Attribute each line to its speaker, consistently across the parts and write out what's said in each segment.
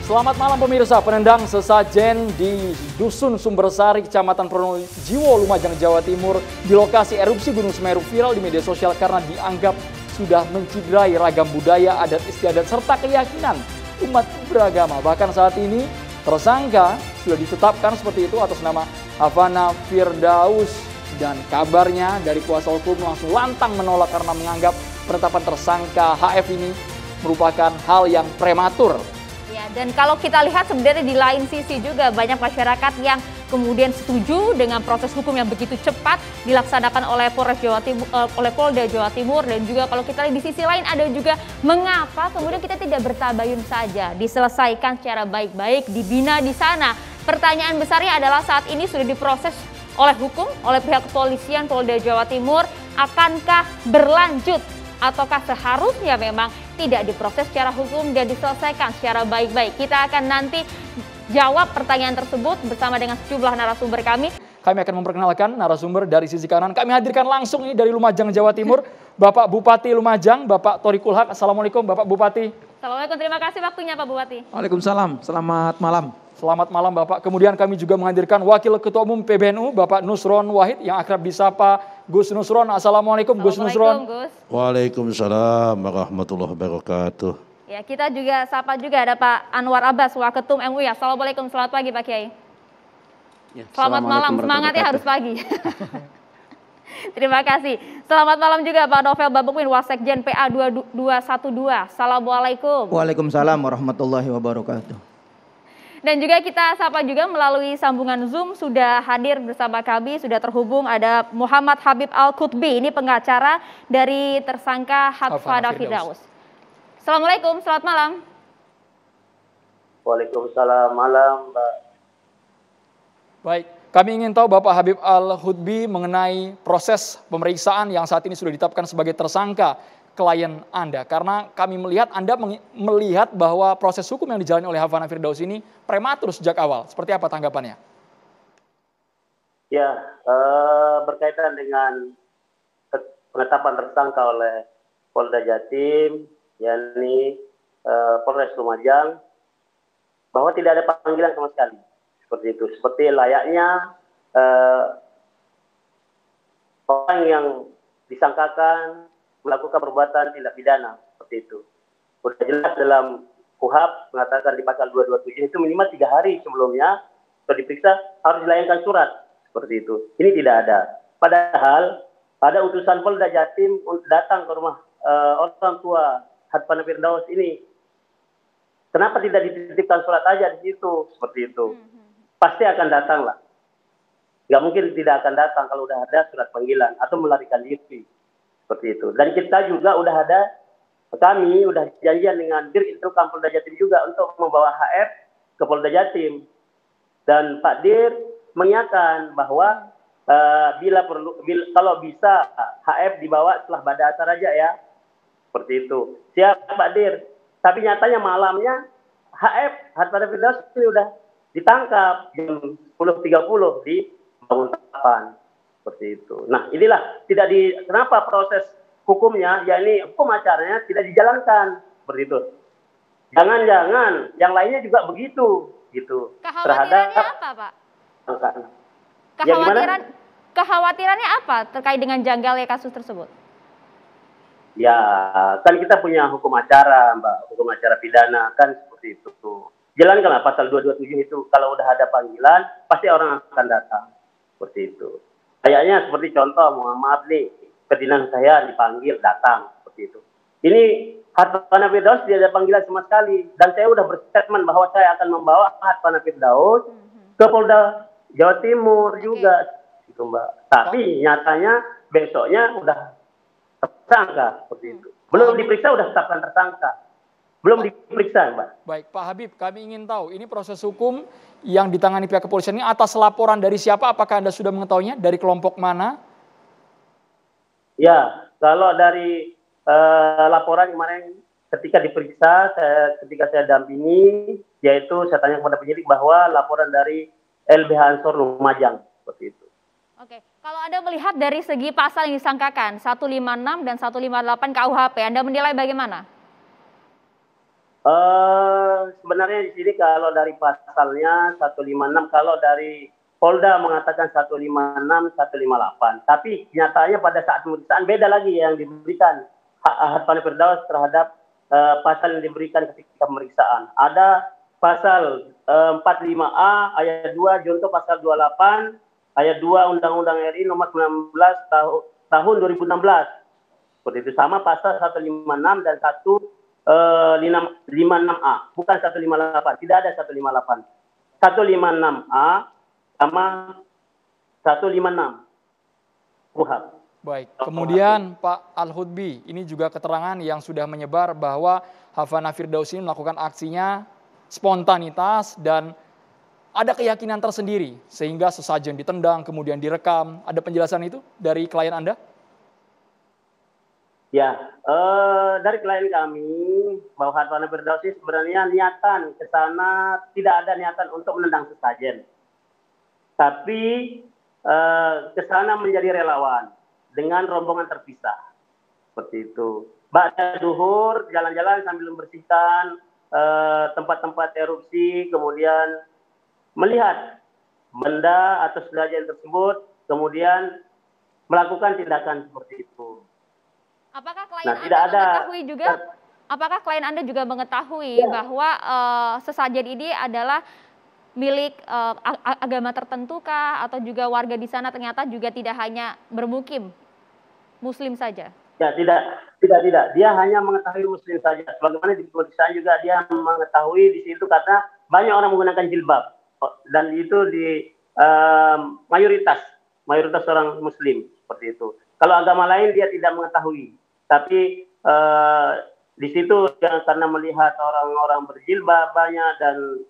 Speaker 1: Selamat malam pemirsa, penendang sesajen di Dusun Sumbersari, Kecamatan Pronojiwo, Lumajang, Jawa Timur di lokasi erupsi Gunung Semeru viral di media sosial karena dianggap sudah menciderai ragam budaya, adat istiadat, serta keyakinan umat beragama. Bahkan saat ini tersangka sudah ditetapkan seperti itu atas nama Havana Firdaus dan kabarnya dari kuasa hukum langsung lantang menolak karena menganggap penetapan tersangka HF ini merupakan hal yang prematur.
Speaker 2: Ya, dan kalau kita lihat sebenarnya di lain sisi juga banyak masyarakat yang kemudian setuju dengan proses hukum yang begitu cepat dilaksanakan oleh Polda Jawa Timur, dan juga kalau kita lihat di sisi lain ada juga mengapa kemudian kita tidak bertabayun saja, diselesaikan secara baik-baik, dibina di sana. Pertanyaan besarnya adalah saat ini sudah diproses oleh hukum, oleh pihak kepolisian Polda Jawa Timur, akankah berlanjut ataukah seharusnya memang tidak diproses secara hukum dan diselesaikan secara baik-baik. Kita akan nanti jawab pertanyaan tersebut bersama dengan sejumlah narasumber kami.
Speaker 1: Kami akan memperkenalkan narasumber dari sisi kanan. Kami hadirkan langsung ini dari Lumajang, Jawa Timur, Bapak Bupati Lumajang, Bapak Thoriqul Haq. Assalamualaikum Bapak Bupati.
Speaker 2: Assalamualaikum, terima kasih waktunya Pak Bupati.
Speaker 3: Waalaikumsalam, selamat malam.
Speaker 1: Selamat malam Bapak. Kemudian kami juga menghadirkan Wakil Ketua Umum PBNU, Bapak Nusron Wahid, yang akrab disapa Gus Nusron. Assalamualaikum Gus Nusron.
Speaker 2: Gus.
Speaker 4: Waalaikumsalam warahmatullahi wabarakatuh.
Speaker 2: Ya, kita juga sapa juga ada Pak Anwar Abbas, Waketum MUI. Assalamualaikum, selamat pagi Pak Kiai.
Speaker 3: Ya,
Speaker 2: selamat malam, semangatnya harus pagi. Terima kasih. Selamat malam juga Pak Novel Babukmin, Wasekjen PA 212. Assalamualaikum.
Speaker 3: Waalaikumsalam warahmatullahi wabarakatuh.
Speaker 2: Dan juga kita sapa juga melalui sambungan Zoom, sudah hadir bersama kami, sudah terhubung ada Muhammad Habib Al-Qutbi, ini pengacara dari tersangka Havana Firdaus. Assalamualaikum, selamat malam.
Speaker 5: Waalaikumsalam, malam Mbak.
Speaker 1: Baik, kami ingin tahu Bapak Habib Al-Qutbi mengenai proses pemeriksaan yang saat ini sudah ditetapkan sebagai tersangka klien Anda, karena kami melihat Anda melihat bahwa proses hukum yang dijalani oleh Havana Firdaus ini prematur sejak awal. Seperti apa tanggapannya?
Speaker 5: Ya, berkaitan dengan penetapan tersangka oleh Polda Jatim, yakni Polres Lumajang, bahwa tidak ada panggilan sama sekali. Seperti itu, seperti layaknya orang yang disangkakan melakukan perbuatan tindak pidana, seperti itu. Sudah jelas dalam KUHP mengatakan di pasal 227 itu minimal 3 hari sebelumnya atau diperiksa harus dilayangkan surat, seperti itu. Ini tidak ada. Padahal pada utusan Polda Jatim datang ke rumah orang tua Havana Firdaus ini, kenapa tidak dititipkan surat aja di situ, seperti itu. Pasti akan datang lah. Nggak mungkin tidak akan datang kalau udah ada surat panggilan atau melarikan diri. Seperti itu. Dan kita juga kami udah janjian dengan Dir Introkam Polda Jatim juga untuk membawa HF ke Polda Jatim. Dan Pak Dir mengingatkan bahwa kalau bisa HF dibawa setelah pada asar aja ya. Seperti itu. Siap Pak Dir. Tapi nyatanya malamnya HF Havana Firdaus ini udah ditangkap jam 10.30 di Banguntapan. Seperti itu. Nah, inilah kenapa proses hukumnya, yakni hukum acaranya tidak dijalankan, seperti itu. Jangan-jangan yang lainnya juga begitu, gitu.
Speaker 2: Kekhawatirannya apa, Pak? Kekhawatirannya apa terkait dengan janggalnya kasus tersebut?
Speaker 5: Ya, kan kita punya hukum acara, Mbak, hukum acara pidana kan seperti itu. Jalankanlah pasal 227 itu, kalau udah ada panggilan, pasti orang akan datang, seperti itu. Kayaknya seperti contoh, mohon maaf nih, pimpinan saya dipanggil, datang, seperti itu. Ini Havana Firdaus tidak ada panggilan sama sekali. Dan saya sudah berstatement bahwa saya akan membawa Havana Firdaus ke Polda Jawa Timur juga. Gitu, Mbak. Tapi nyatanya besoknya udah tersangka, seperti itu. Belum diperiksa udah tetapkan tersangka. Belum diperiksa, Mbak.
Speaker 1: Baik, Pak Habib, kami ingin tahu, ini proses hukum yang ditangani pihak kepolisian ini atas laporan dari siapa? Apakah Anda sudah mengetahuinya? Dari kelompok mana?
Speaker 5: Ya, kalau dari laporan kemarin ketika diperiksa, ketika saya dampingi, yaitu saya tanya kepada penyidik bahwa laporan dari LBH Ansor Lumajang, seperti itu.
Speaker 2: Oke, kalau Anda melihat dari segi pasal yang disangkakan, 156 dan 158 KUHP, Anda menilai bagaimana?
Speaker 5: Sebenarnya sebenarnya di sini kalau dari pasalnya 156, kalau dari Polda mengatakan 156, 158. Tapi nyatanya pada saat pemeriksaan beda lagi yang diberikan Harfani Firdaus terhadap pasal yang diberikan ketika pemeriksaan. Ada pasal 45A ayat 2 junto pasal 28 ayat 2 Undang-Undang RI nomor 19 tahun 2016. Seperti itu, sama pasal 156 dan 156A, bukan 158, tidak ada 158. 156A sama 156 KUHP.
Speaker 1: Baik, kemudian Pak Al-Hudbi, ini juga keterangan yang sudah menyebar bahwa Hafana Firdaus ini melakukan aksinya spontanitas dan ada keyakinan tersendiri sehingga sesajen ditendang kemudian direkam. Ada penjelasan itu dari klien Anda?
Speaker 5: Ya, dari klien kami bahwa Hafana Firdaus ini sebenarnya niatan ke sana tidak ada niatan untuk menendang sesajen. Tapi ke sana menjadi relawan dengan rombongan terpisah. Seperti itu. Ba'da duhur, jalan-jalan sambil membersihkan tempat-tempat erupsi, kemudian melihat benda atau sesajen tersebut, kemudian melakukan tindakan seperti itu.
Speaker 2: Apakah klien
Speaker 5: Nah,
Speaker 2: Anda mengetahui juga? Apakah klien Anda juga mengetahui bahwa sesajen ini adalah milik agama tertentu kah, atau juga warga di sana ternyata juga tidak hanya bermukim Muslim saja?
Speaker 5: Ya, tidak. Dia hanya mengetahui Muslim saja. Sebagaimana di pemeriksaan juga dia mengetahui di situ karena banyak orang menggunakan jilbab dan itu di mayoritas orang Muslim seperti itu. Kalau agama lain dia tidak mengetahui, tapi di situ karena melihat orang-orang berjilbab banyak dan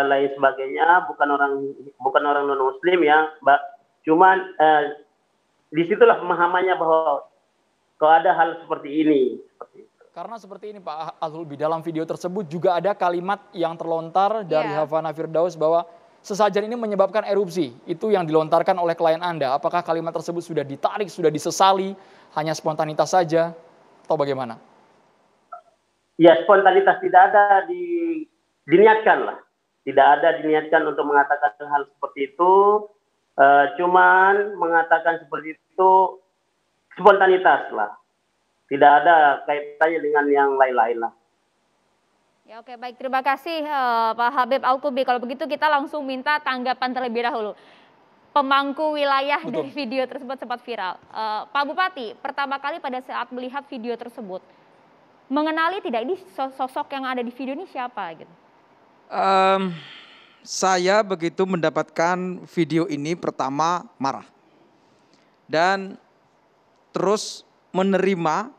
Speaker 5: lain sebagainya, bukan orang non Muslim ya, cuman disitulah pemahamannya bahwa kalau ada hal seperti ini.
Speaker 1: Karena seperti ini Pak Al-Hudbi, dalam video tersebut juga ada kalimat yang terlontar dari Hafana Firdaus bahwa sesajen ini menyebabkan erupsi. Itu yang dilontarkan oleh klien Anda. Apakah kalimat tersebut sudah ditarik, sudah disesali, hanya spontanitas saja, atau bagaimana?
Speaker 5: Ya, spontanitas tidak ada diniatkan lah. Tidak ada diniatkan untuk mengatakan hal seperti itu. Cuman mengatakan seperti itu spontanitas lah. Tidak ada kaitannya dengan yang lain-lain lah.
Speaker 2: Ya, oke, baik, terima kasih Pak Habib Al-Kubi. Kalau begitu kita langsung minta tanggapan terlebih dahulu. Pemangku wilayah dari video tersebut sempat viral. Pak Bupati, pertama kali pada saat melihat video tersebut, mengenali tidak ini sosok yang ada di video ini siapa gitu?
Speaker 3: Saya begitu mendapatkan video ini pertama marah. Dan terus menerima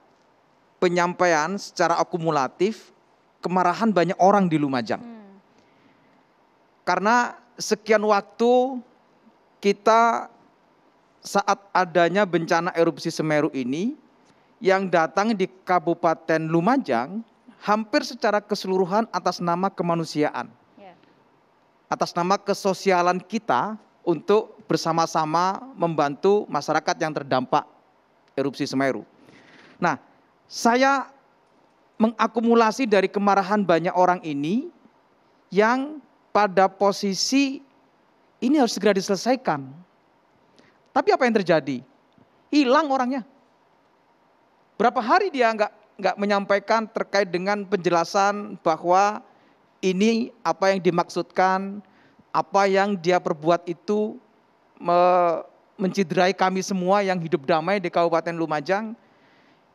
Speaker 3: penyampaian secara akumulatif kemarahan banyak orang di Lumajang. Karena sekian waktu kita saat adanya bencana erupsi Semeru ini yang datang di Kabupaten Lumajang hampir secara keseluruhan atas nama kemanusiaan. Atas nama kesosialan kita untuk bersama-sama membantu masyarakat yang terdampak erupsi Semeru. Nah, saya mengakumulasi dari kemarahan banyak orang ini yang pada posisi ini harus segera diselesaikan. Tapi apa yang terjadi? Hilang orangnya. Berapa hari dia nggak menyampaikan terkait dengan penjelasan bahwa ini apa yang dimaksudkan, apa yang dia perbuat itu menciderai kami semua yang hidup damai di Kabupaten Lumajang.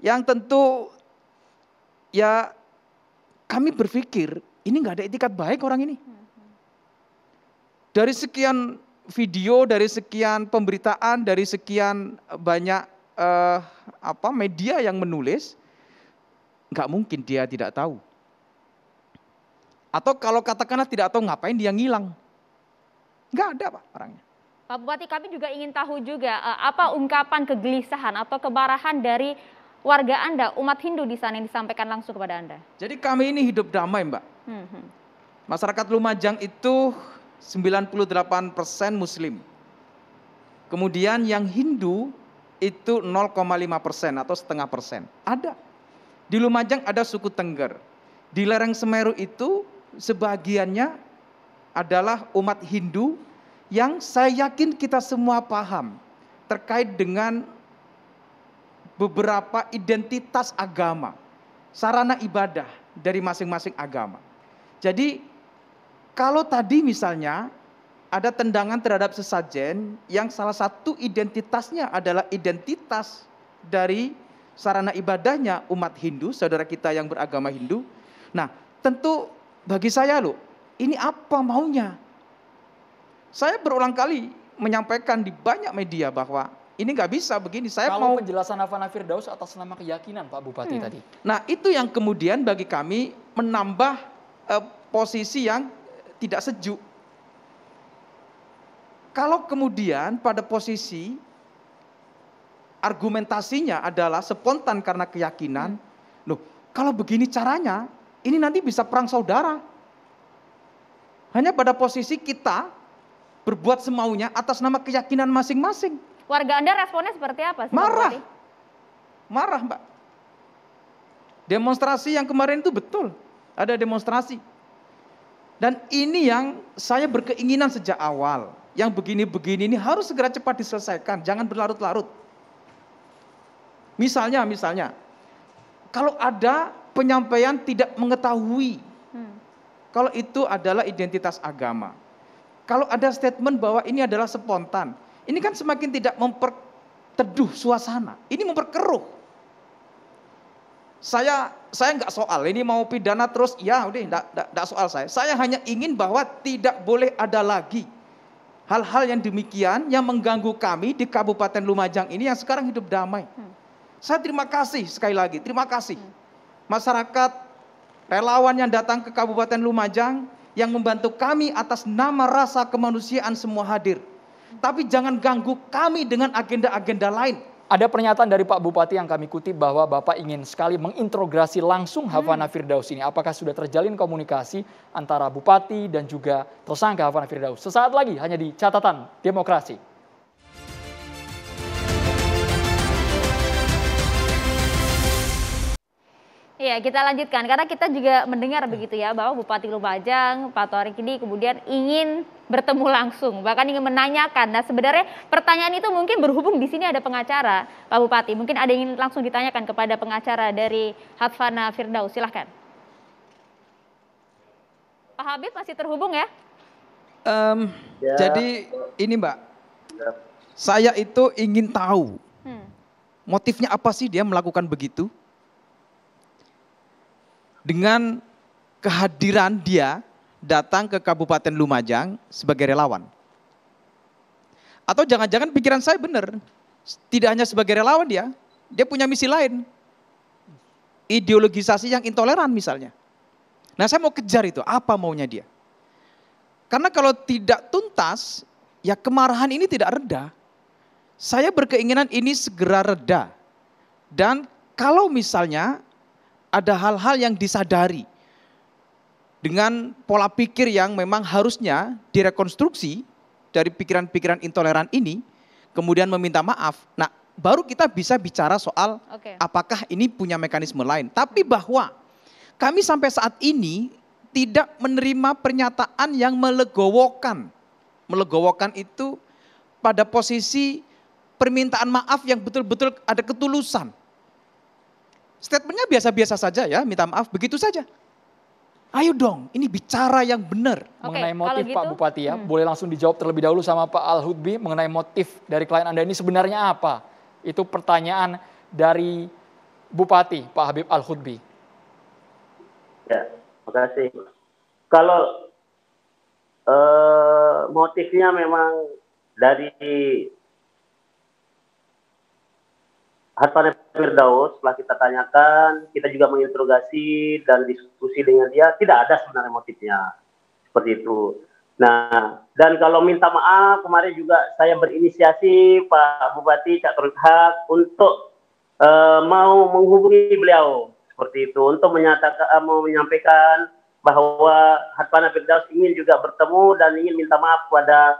Speaker 3: Yang tentu ya kami berpikir ini nggak ada etikat baik orang ini. Dari sekian video, dari sekian pemberitaan, dari sekian banyak media yang menulis, nggak mungkin dia tidak tahu. Atau kalau katakanlah tidak tahu, ngapain dia ngilang? Nggak ada Pak orangnya.
Speaker 2: Pak Bupati, kami juga ingin tahu juga apa ungkapan kegelisahan atau kemarahan dari warga Anda, umat Hindu di sana yang disampaikan langsung kepada Anda.
Speaker 3: Jadi kami ini hidup damai Mbak. Masyarakat Lumajang itu 98% Muslim. Kemudian yang Hindu itu 0,5% atau setengah persen. Ada. Di Lumajang ada suku Tengger. Di lereng Semeru itu sebagiannya adalah umat Hindu yang saya yakin kita semua paham terkait dengan beberapa identitas agama, sarana ibadah dari masing-masing agama. Jadi kalau tadi misalnya ada tendangan terhadap sesajen yang salah satu identitasnya adalah identitas dari sarana ibadahnya umat Hindu, saudara kita yang beragama Hindu. Nah, tentu bagi saya loh, ini apa maunya? Saya berulang kali menyampaikan di banyak media bahwa ini nggak bisa begini. Saya
Speaker 1: Kalau
Speaker 3: mau
Speaker 1: penjelasan Hafana Firdaus atas nama keyakinan Pak Bupati tadi.
Speaker 3: Nah, itu yang kemudian bagi kami menambah posisi yang tidak sejuk. Kalau kemudian pada posisi argumentasinya adalah spontan karena keyakinan, loh, kalau begini caranya, ini nanti bisa perang saudara. Hanya pada posisi kita berbuat semaunya atas nama keyakinan masing-masing.
Speaker 2: Warga Anda responnya seperti apa?
Speaker 3: Marah. Marah, Mbak. Demonstrasi yang kemarin itu betul. Ada demonstrasi. Dan ini yang saya berkeinginan sejak awal. Yang begini-begini ini harus segera cepat diselesaikan. Jangan berlarut-larut. Misalnya, kalau ada penyampaian tidak mengetahui, kalau itu adalah identitas agama. Kalau ada statement bahwa ini adalah spontan, ini kan semakin tidak memperteduh suasana. Ini memperkeruh. Saya nggak soal, ini mau pidana terus, ya udah, nggak soal saya. Saya hanya ingin bahwa tidak boleh ada lagi hal-hal yang demikian yang mengganggu kami di Kabupaten Lumajang ini yang sekarang hidup damai. Saya terima kasih sekali lagi, terima kasih. Masyarakat, relawan yang datang ke Kabupaten Lumajang yang membantu kami atas nama rasa kemanusiaan semua hadir. Tapi jangan ganggu kami dengan agenda-agenda lain.
Speaker 1: Ada pernyataan dari Pak Bupati yang kami kutip bahwa Bapak ingin sekali mengintegrasi langsung Hafana Firdaus ini. Apakah sudah terjalin komunikasi antara Bupati dan juga tersangka Hafana Firdaus? Sesaat lagi hanya di Catatan Demokrasi.
Speaker 2: Iya, kita lanjutkan karena kita juga mendengar begitu ya bahwa Bupati Lumajang Pak Torik ini kemudian ingin bertemu langsung, bahkan ingin menanyakan. Nah, sebenarnya pertanyaan itu mungkin berhubung di sini ada pengacara Pak Bupati, mungkin ada yang ingin langsung ditanyakan kepada pengacara dari Hafana Firdaus. Silahkan. Pak Habib masih terhubung ya?
Speaker 3: Jadi ini Mbak, saya itu ingin tahu motifnya apa sih dia melakukan begitu? Dengan kehadiran dia datang ke Kabupaten Lumajang sebagai relawan. Atau jangan-jangan pikiran saya benar, tidak hanya sebagai relawan dia punya misi lain. Ideologisasi yang intoleran misalnya. Nah, saya mau kejar itu, apa maunya dia. Karena kalau tidak tuntas, ya kemarahan ini tidak reda. Saya berkeinginan ini segera reda. Dan kalau misalnya ada hal-hal yang disadari dengan pola pikir yang memang harusnya direkonstruksi dari pikiran-pikiran intoleran ini, kemudian meminta maaf. Nah, baru kita bisa bicara soal apakah ini punya mekanisme lain. Tapi bahwa kami sampai saat ini tidak menerima pernyataan yang melegowokan. Melegowokan itu pada posisi permintaan maaf yang betul-betul ada ketulusan. Statementnya biasa-biasa saja ya, minta maaf, begitu saja. Ayo dong, ini bicara yang benar.
Speaker 1: Mengenai motif gitu, Pak Bupati ya, boleh langsung dijawab terlebih dahulu sama Pak Al-Hudbi mengenai motif dari klien Anda ini sebenarnya apa? Itu pertanyaan dari Bupati, Pak Habib Al-Hudbi.
Speaker 5: Ya, terima kasih. Kalau motifnya memang dari Hafana Firdaus, setelah kita tanyakan, kita juga menginterogasi dan diskusi dengan dia, tidak ada sebenarnya motifnya. Seperti itu. Nah, dan kalau minta maaf, kemarin juga saya berinisiasi Pak Bupati Cak Turut Haq untuk mau menghubungi beliau. Seperti itu, untuk mau menyampaikan bahwa Hafana Firdaus ingin juga bertemu dan ingin minta maaf kepada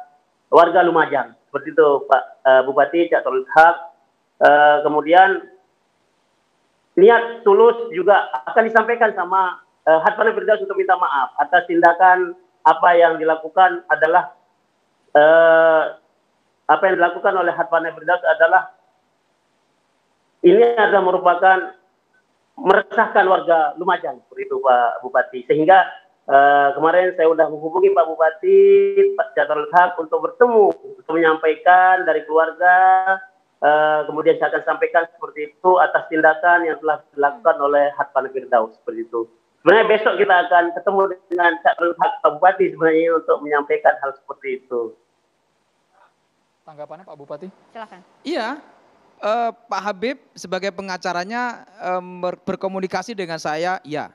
Speaker 5: warga Lumajang. Seperti itu, Pak Bupati Cak Turut Haq. Kemudian niat tulus juga akan disampaikan sama Hatfana Firdaus untuk minta maaf atas tindakan apa yang dilakukan oleh Hatfana Firdaus adalah ini adalah merupakan meresahkan warga Lumajang, seperti itu Pak Bupati. Sehingga kemarin saya sudah menghubungi Pak Bupati, Pak Jatuh Hak untuk bertemu, untuk menyampaikan dari keluarga, kemudian saya akan sampaikan seperti itu atas tindakan yang telah dilakukan oleh Hatfana Firdaus, seperti itu. Sebenarnya besok kita akan ketemu dengan Pak Bupati sebenarnya untuk menyampaikan hal seperti itu.
Speaker 1: Tanggapannya Pak Bupati?
Speaker 2: Silakan.
Speaker 3: Iya, Pak Habib sebagai pengacaranya berkomunikasi dengan saya, ya.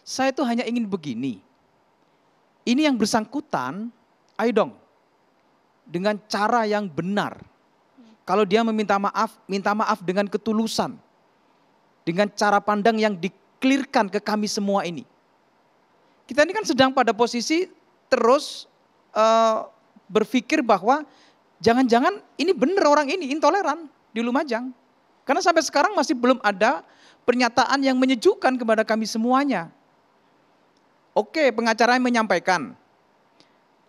Speaker 3: Saya itu hanya ingin begini. Ini yang bersangkutan, ayo dong, dengan cara yang benar. Kalau dia meminta maaf, minta maaf dengan ketulusan. Dengan cara pandang yang diklirkan ke kami semua ini. Kita ini kan sedang pada posisi terus berpikir bahwa jangan-jangan ini benar orang ini intoleran di Lumajang. Karena sampai sekarang masih belum ada pernyataan yang menyejukkan kepada kami semuanya. Oke, pengacara menyampaikan,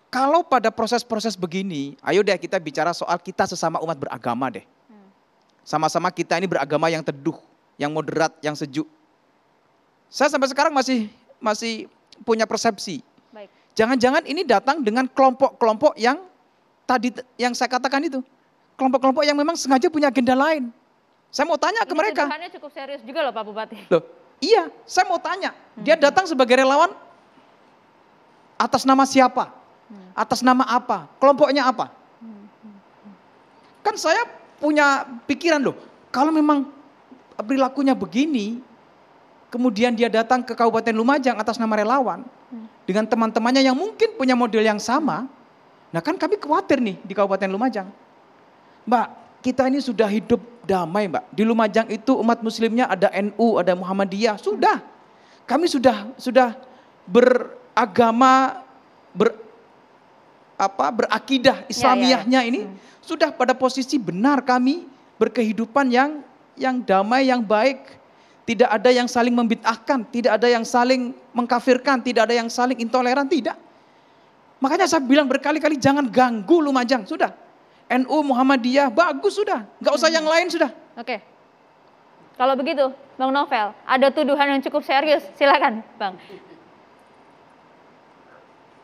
Speaker 3: kalau pada proses-proses begini, ayo deh kita bicara soal kita sesama umat beragama deh. Sama-sama kita ini beragama yang teduh, yang moderat, yang sejuk. Saya sampai sekarang masih punya persepsi. Jangan-jangan ini datang dengan kelompok-kelompok yang tadi yang saya katakan itu. Kelompok-kelompok yang memang sengaja punya agenda lain. Saya mau tanya ke mereka.
Speaker 2: Tuduhannya cukup serius juga loh Pak Bupati.
Speaker 3: Loh, iya, saya mau tanya. Dia datang sebagai relawan atas nama siapa? Atas nama apa? Kelompoknya apa? Kan saya punya pikiran loh, kalau memang perilakunya begini, kemudian dia datang ke Kabupaten Lumajang atas nama relawan, dengan teman-temannya yang mungkin punya model yang sama, nah kan kami khawatir nih di Kabupaten Lumajang. Mbak, kita ini sudah hidup damai Mbak. Di Lumajang itu umat muslimnya ada NU, ada Muhammadiyah, sudah. Kami sudah beragama, berakidah Islamiyahnya ini sudah pada posisi benar kami berkehidupan yang damai, yang baik. Tidak ada yang saling membid'ahkan, tidak ada yang saling mengkafirkan, tidak ada yang saling intoleran, tidak. Makanya saya bilang berkali-kali jangan ganggu Lumajang, sudah. NU, Muhammadiyah, bagus sudah, nggak usah yang lain sudah.
Speaker 2: Oke. Kalau begitu, Bang Novel, ada tuduhan yang cukup serius, silakan Bang.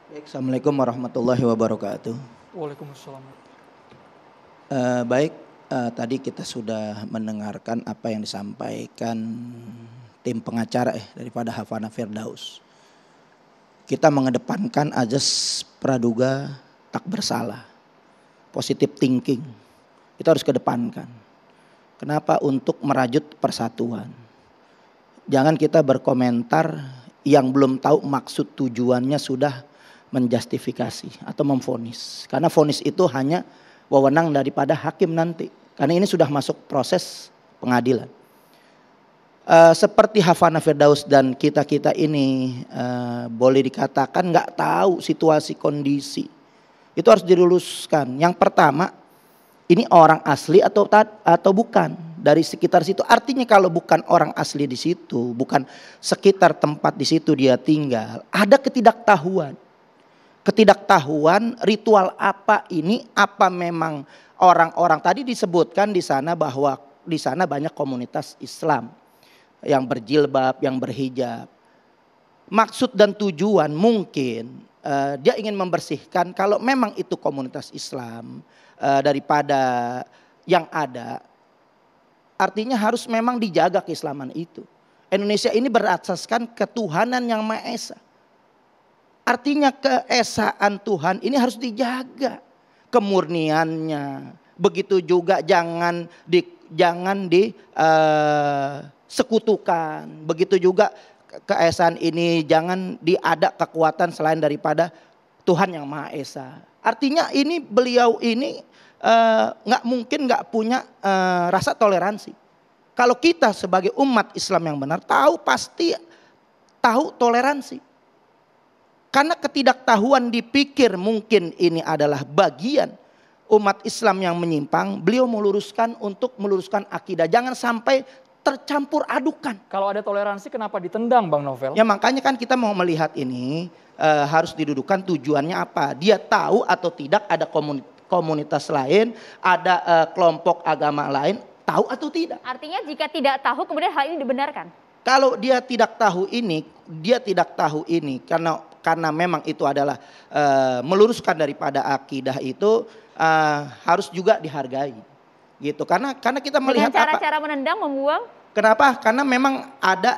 Speaker 6: Assalamualaikum warahmatullahi wabarakatuh.
Speaker 1: Waalaikumsalam.
Speaker 6: Baik, tadi kita sudah mendengarkan apa yang disampaikan tim pengacara daripada Hatfana Firdaus. Kita mengedepankan azas praduga tak bersalah, positive thinking. Itu harus kedepankan. Kenapa? Untuk merajut persatuan. Jangan kita berkomentar yang belum tahu maksud tujuannya sudah menjustifikasi atau memvonis. Karena vonis itu hanya wewenang daripada hakim nanti. Karena ini sudah masuk proses pengadilan. Seperti Hatfana Firdaus dan kita-kita ini boleh dikatakan nggak tahu situasi kondisi. Itu harus diluluskan. Yang pertama, ini orang asli atau bukan dari sekitar situ. Artinya kalau bukan orang asli di situ, bukan sekitar tempat di situ dia tinggal, ada ketidaktahuan. Ketidaktahuan ritual apa ini, apa memang orang-orang tadi disebutkan di sana bahwa di sana banyak komunitas Islam yang berjilbab, yang berhijab. Maksud dan tujuan mungkin dia ingin membersihkan kalau memang itu komunitas Islam daripada yang ada. Artinya harus memang dijaga keislaman itu. Indonesia ini berasaskan ketuhanan yang Maha Esa. Artinya keesaan Tuhan ini harus dijaga kemurniannya. Begitu juga jangan disekutukan. Begitu juga keesaan ini jangan diada kekuatan selain daripada Tuhan yang Maha Esa. Artinya ini beliau ini nggak punya rasa toleransi. Kalau kita sebagai umat Islam yang benar pasti tahu toleransi. Karena ketidaktahuan dipikir mungkin ini adalah bagian umat Islam yang menyimpang. Beliau meluruskan untuk meluruskan akidah. Jangan sampai tercampur adukan.
Speaker 1: Kalau ada toleransi kenapa ditendang Bang Novel?
Speaker 6: Ya makanya kan kita mau melihat ini harus didudukan tujuannya apa. Dia tahu atau tidak ada komunitas lain, ada kelompok agama lain, tahu atau tidak.
Speaker 2: Artinya jika tidak tahu kemudian hal ini dibenarkan.
Speaker 6: Kalau dia tidak tahu ini karena memang itu adalah meluruskan daripada akidah itu harus juga dihargai. Gitu. Karena kita melihat
Speaker 2: dengan cara-cara menendang, membuang.
Speaker 6: Kenapa? Karena memang ada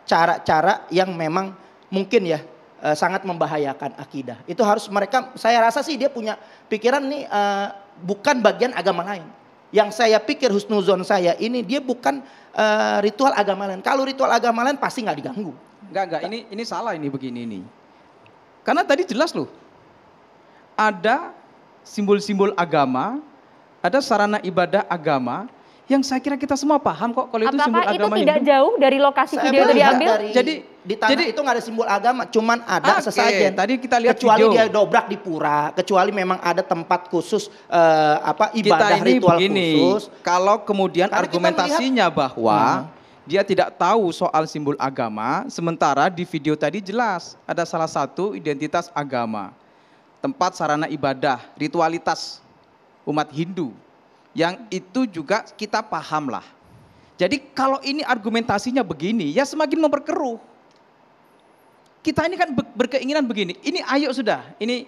Speaker 6: cara-cara yang memang mungkin ya sangat membahayakan akidah. Itu harus mereka, saya rasa sih dia punya pikiran nih bukan bagian agama lain. Yang saya pikir husnuzon saya ini dia bukan ritual agama lain. Kalau ritual agama lain pasti nggak diganggu.
Speaker 3: Enggak, ini salah ini begini nih. Karena tadi jelas loh. Ada simbol-simbol agama, ada sarana ibadah agama yang saya kira kita semua paham kok kalau itu simbol agama.
Speaker 2: Apakah itu tidak jauh dari lokasi video itu diambil?
Speaker 6: Jadi di tanah itu nggak ada simbol agama, cuman ada sesajen.
Speaker 3: Tadi kita lihat
Speaker 6: kecuali
Speaker 3: video.
Speaker 6: dia dobrak di pura, kecuali memang ada tempat khusus ibadah
Speaker 3: kita ini
Speaker 6: ritual
Speaker 3: begini,
Speaker 6: khusus.
Speaker 3: Kalau kemudian
Speaker 6: Karena
Speaker 3: argumentasinya bahwa dia tidak tahu soal simbol agama, sementara di video tadi jelas ada salah satu identitas agama, tempat sarana ibadah, ritualitas umat Hindu, yang itu juga kita paham lah. Jadi kalau ini argumentasinya begini, ya semakin memperkeruh. Kita ini kan berkeinginan begini, ini ayo sudah, ini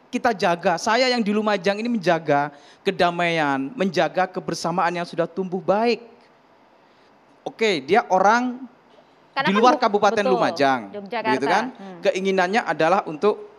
Speaker 3: kita jaga. Saya yang di Lumajang ini menjaga kedamaian, menjaga kebersamaan yang sudah tumbuh baik. Oke, dia orang
Speaker 2: Karena
Speaker 3: di
Speaker 2: kan
Speaker 3: luar Kabupaten
Speaker 2: betul,
Speaker 3: Lumajang,
Speaker 2: Yogyakarta.
Speaker 3: gitu kan? Keinginannya adalah untuk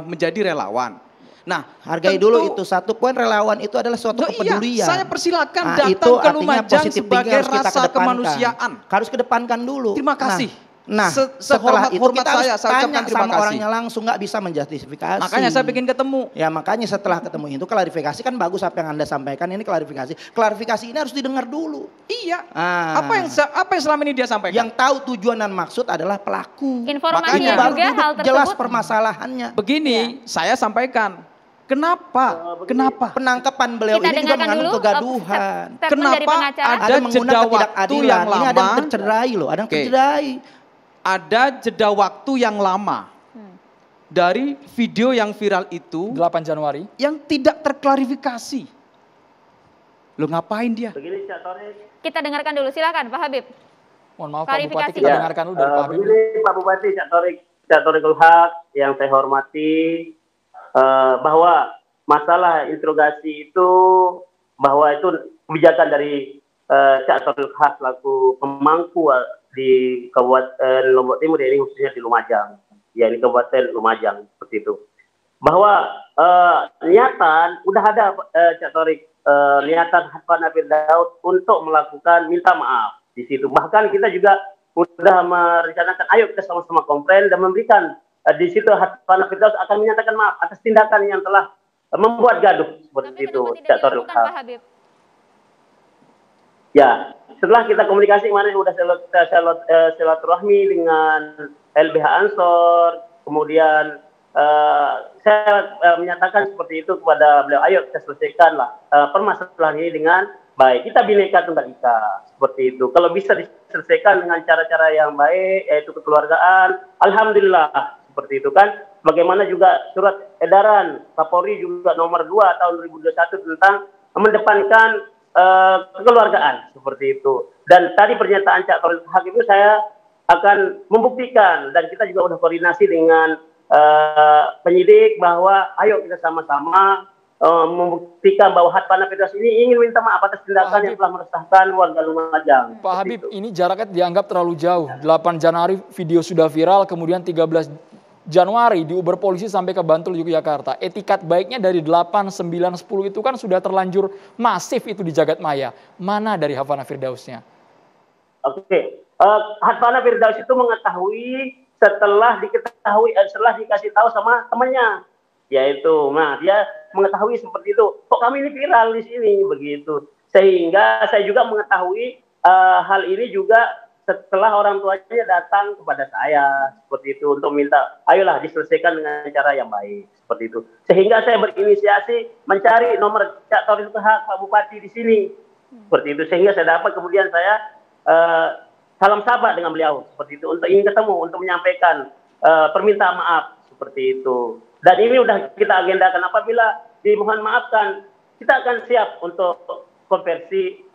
Speaker 3: menjadi relawan. Nah,
Speaker 6: Hargai dulu itu, satu poin relawan itu adalah suatu kepedulian.
Speaker 3: Iya, saya persilakan datang
Speaker 6: itu
Speaker 3: ke
Speaker 6: artinya
Speaker 3: Lumajang
Speaker 6: positive thinking
Speaker 3: sebagai
Speaker 6: harus kita
Speaker 3: rasa
Speaker 6: kedepankan.
Speaker 3: kemanusiaan.
Speaker 6: Harus kedepankan dulu.
Speaker 3: Terima kasih.
Speaker 6: Nah, setelah itu kita harus tanya sama orangnya langsung, nggak bisa menjustifikasi.
Speaker 3: Makanya saya bikin ketemu.
Speaker 6: Ya makanya setelah ketemu itu klarifikasi kan bagus apa yang Anda sampaikan, ini klarifikasi. Klarifikasi ini harus didengar dulu.
Speaker 3: Iya. Apa yang selama ini dia sampaikan?
Speaker 6: Yang tahu tujuan dan maksud adalah pelaku.
Speaker 2: Informasinya
Speaker 6: Makanya
Speaker 2: juga
Speaker 6: baru
Speaker 2: hal
Speaker 6: duduk
Speaker 2: tersebut.
Speaker 6: jelas permasalahannya.
Speaker 3: Begini, saya sampaikan. Kenapa?
Speaker 6: Penangkapan beliau
Speaker 2: Kita
Speaker 6: ini juga
Speaker 2: dengarkan
Speaker 6: mengandung
Speaker 2: dulu
Speaker 6: kegaduhan.
Speaker 2: statement dari
Speaker 3: Kenapa
Speaker 2: pengacara.
Speaker 3: ada
Speaker 6: menggunakan
Speaker 3: jeda waktu
Speaker 6: ketidakadilan.
Speaker 3: yang
Speaker 6: Ini ada yang
Speaker 3: lama?
Speaker 6: tercerai loh, ada yang
Speaker 3: Oke.
Speaker 6: tercerai.
Speaker 3: Ada jeda waktu yang lama dari video yang viral itu
Speaker 1: 8 Januari.
Speaker 3: yang tidak terklarifikasi. Lo ngapain dia?
Speaker 5: Begini Cak Torik.
Speaker 2: Kita dengarkan dulu, silakan Pak Habib.
Speaker 1: Mohon maaf Pak Bupati,
Speaker 2: Klarifikasi.
Speaker 1: kita
Speaker 2: Ya,
Speaker 1: dengarkan dulu dari Pak Habib.
Speaker 5: Begini Pak Bupati Cak Torikul Haq yang saya hormati, bahwa masalah interogasi itu, bahwa itu kebijakan dari Cak Torikul Haq selaku pemangku di Kabupaten Lombok Timur, ini khususnya di Lumajang, ya ini Kabupaten Lumajang seperti itu. Bahwa niatan udah ada Cak Torik, niatan Hatfana Firdaus untuk melakukan minta maaf di situ. Bahkan kita juga sudah merencanakan, ayo kita sama-sama komplain dan memberikan di situ Hatfana Firdaus akan menyatakan maaf atas tindakan yang telah membuat gaduh seperti itu. Cak Torik.
Speaker 2: Pak Habib.
Speaker 5: Ya, setelah kita komunikasi kemarin sudah silaturahmi dengan LBH Ansor, kemudian saya menyatakan seperti itu kepada beliau, ayo kita selesaikanlah permasalahan ini dengan baik. Kita Bhinneka Tunggal Ika seperti itu. Kalau bisa diselesaikan dengan cara-cara yang baik, yaitu kekeluargaan, alhamdulillah seperti itu kan. Bagaimana juga surat edaran Kapolri juga nomor 2 tahun 2021 tentang mendepankan kekeluargaan seperti itu. Dan tadi pernyataan Cak Torikul Haq itu saya akan membuktikan, dan kita juga sudah koordinasi dengan penyidik bahwa ayo kita sama-sama membuktikan bahwa Hatfana Firdaus ini ingin minta maaf atas tindakan yang telah meresahkan warga Lumajang.
Speaker 1: Pak Habib, ini jaraknya dianggap terlalu jauh. 8 Januari video sudah viral, kemudian 13 Januari diuber polisi sampai ke Bantul, Yogyakarta. Etikat baiknya dari 8, 9, 10 itu kan sudah terlanjur masif itu di jagat maya. Mana dari Hatfana Firdausnya?
Speaker 5: Oke, Hatfana Firdaus itu mengetahui setelah dikasih tahu sama temannya, yaitu, nah dia mengetahui seperti itu. Kok kami ini viral di sini begitu, sehingga saya juga mengetahui hal ini juga setelah orang tuanya datang kepada saya seperti itu untuk minta, ayolah diselesaikan dengan cara yang baik seperti itu. Sehingga saya berinisiasi mencari nomor Cak Torikul Haq Pak Bupati di sini Seperti itu, sehingga saya dapat kemudian saya salam sahabat dengan beliau seperti itu, untuk ingin ketemu, untuk menyampaikan permintaan maaf seperti itu. Dan ini sudah kita agendakan, apabila dimohon maafkan, kita akan siap untuk konversi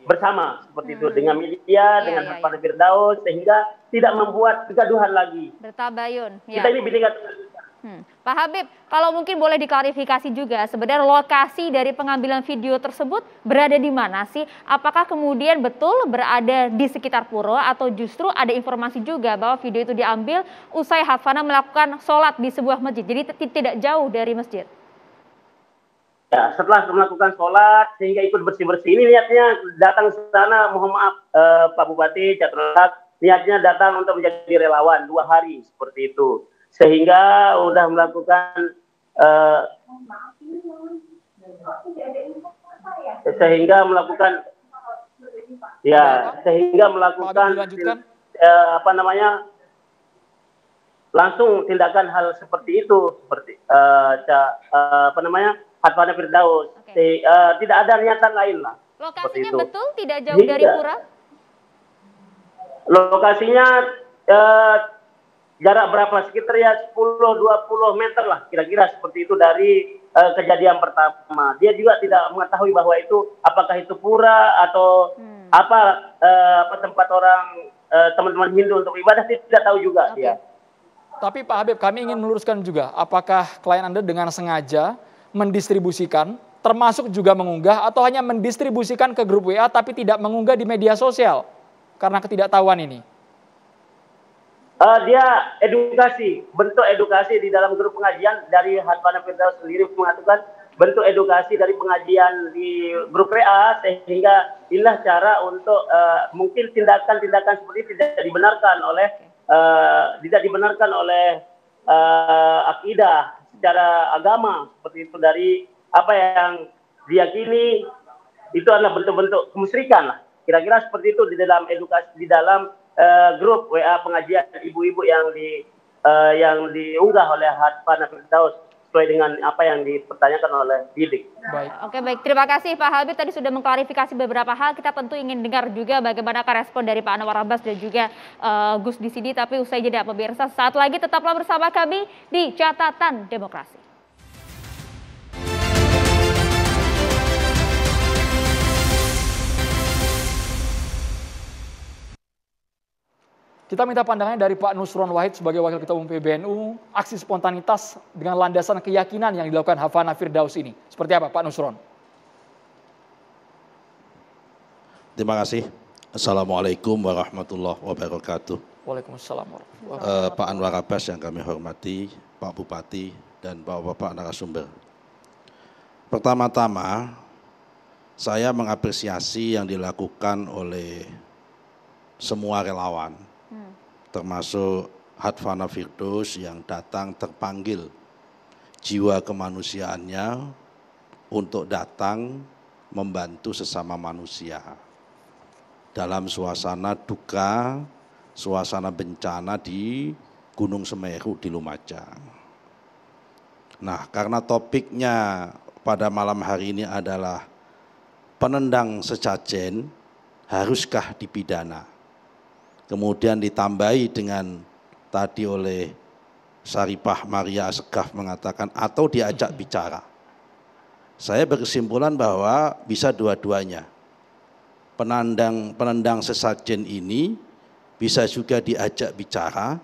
Speaker 5: bersama seperti itu dengan media, dengan Hadfana Firdaus, sehingga tidak membuat kegaduhan lagi.
Speaker 2: Bertabayun.
Speaker 5: Kita ini bidik.
Speaker 2: Pak Habib, kalau mungkin boleh diklarifikasi juga, sebenarnya lokasi dari pengambilan video tersebut berada di mana sih? Apakah kemudian betul berada di sekitar pura, atau justru ada informasi juga bahwa video itu diambil usai Hadfana melakukan sholat di sebuah masjid, jadi tidak jauh dari masjid?
Speaker 5: Ya, setelah melakukan sholat sehingga ikut bersih-bersih, ini niatnya datang ke sana, mohon maaf Pak Bupati Catrulak, niatnya datang untuk menjadi relawan 2 hari seperti itu. Sehingga sudah melakukan langsung tindakan hal seperti itu, seperti Hadfana Firdaus. Tidak ada niatan lain lah.
Speaker 2: Lokasinya betul tidak jauh dari pura?
Speaker 5: Lokasinya jarak berapa? Sekitar ya 10-20 meter lah kira-kira seperti itu dari kejadian pertama. Dia juga tidak mengetahui bahwa itu apakah itu pura atau apa tempat orang teman-teman Hindu untuk ibadah, tidak tahu juga dia.
Speaker 1: Tapi Pak Habib, kami ingin meluruskan juga, apakah klien Anda dengan sengaja mendistribusikan, termasuk juga mengunggah, atau hanya mendistribusikan ke grup WA tapi tidak mengunggah di media sosial karena ketidaktahuan ini?
Speaker 5: Dia edukasi, bentuk edukasi di dalam grup pengajian dari Hadfana Firdaus sendiri mengatakan bentuk edukasi dari pengajian di grup WA, sehingga inilah cara untuk mungkin tindakan-tindakan seperti tidak dibenarkan oleh akidah secara agama seperti itu, dari apa yang diyakini itu adalah bentuk-bentuk kemusyrikan lah. Kira-kira seperti itu di dalam edukasi, di dalam grup WA pengajian ibu-ibu yang diunggah oleh Hadfana Firdaus sesuai dengan apa yang dipertanyakan oleh Bidik.
Speaker 2: Baik. Oke, baik. Terima kasih Pak Habib, tadi sudah mengklarifikasi beberapa hal. Kita tentu ingin dengar juga bagaimana respon dari Pak Anwar Abbas dan juga Gus di sini, tapi usai jeda pemirsa. Saat lagi tetaplah bersama kami di Catatan Demokrasi.
Speaker 1: Kita minta pandangannya dari Pak Nusron Wahid sebagai Wakil Ketua Umum PBNU, aksi spontanitas dengan landasan keyakinan yang dilakukan Hadfana Firdaus ini. Seperti apa Pak Nusron?
Speaker 4: Terima kasih. Assalamualaikum warahmatullahi wabarakatuh.
Speaker 1: Waalaikumsalam warahmatullahi wabarakatuh.
Speaker 4: Pak Anwar Abbas yang kami hormati, Pak Bupati dan Bapak-Bapak narasumber. Pertama-tama, saya mengapresiasi yang dilakukan oleh semua relawan, termasuk Hadfana Firdaus yang datang terpanggil jiwa kemanusiaannya untuk datang membantu sesama manusia dalam suasana duka, suasana bencana di Gunung Semeru di Lumajang. Nah, karena topiknya pada malam hari ini adalah penendang sesajen haruskah dipidana? Kemudian ditambahi dengan tadi oleh Syarifah Maria Asegaf mengatakan atau diajak bicara. Saya berkesimpulan bahwa bisa dua-duanya. Penendang sesajen ini bisa juga diajak bicara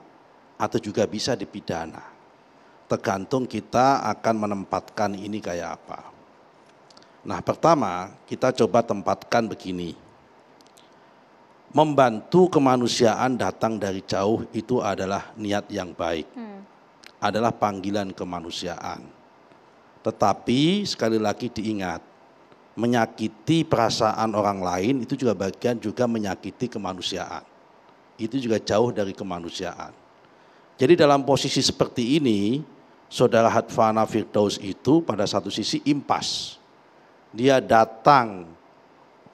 Speaker 4: atau juga bisa dipidana. Tergantung kita akan menempatkan ini kayak apa. Nah, pertama kita coba tempatkan begini. Membantu kemanusiaan datang dari jauh itu adalah niat yang baik, adalah panggilan kemanusiaan. Tetapi sekali lagi diingat, menyakiti perasaan orang lain itu juga bagian juga menyakiti kemanusiaan. Itu juga jauh dari kemanusiaan. Jadi dalam posisi seperti ini, Saudara Hadfana Firdaus itu pada satu sisi impas. Dia datang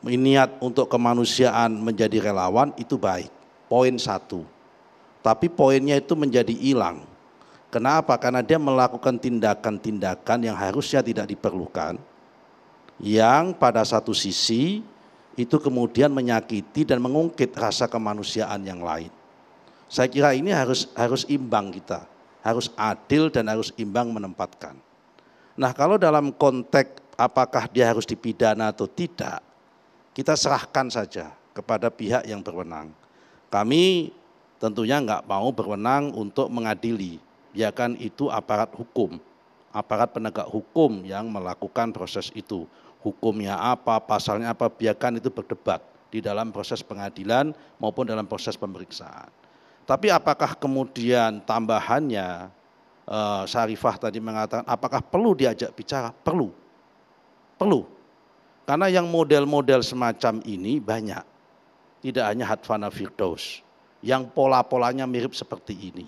Speaker 4: niat untuk kemanusiaan menjadi relawan itu baik, poin 1. Tapi poinnya itu menjadi hilang. Kenapa? Karena dia melakukan tindakan-tindakan yang harusnya tidak diperlukan, yang pada satu sisi itu kemudian menyakiti dan mengungkit rasa kemanusiaan yang lain. Saya kira ini harus imbang kita, harus adil dan harus imbang menempatkan. Nah, kalau dalam konteks apakah dia harus dipidana atau tidak, kita serahkan saja kepada pihak yang berwenang. Kami tentunya nggak mau berwenang untuk mengadili, biarkan itu aparat hukum, aparat penegak hukum yang melakukan proses itu. Hukumnya apa, pasalnya apa, biarkan itu berdebat di dalam proses pengadilan maupun dalam proses pemeriksaan. Tapi apakah kemudian tambahannya, Syarifah tadi mengatakan apakah perlu diajak bicara? Perlu. Karena yang model-model semacam ini banyak. Tidak hanya Hadvana Firdaus, yang pola-polanya mirip seperti ini.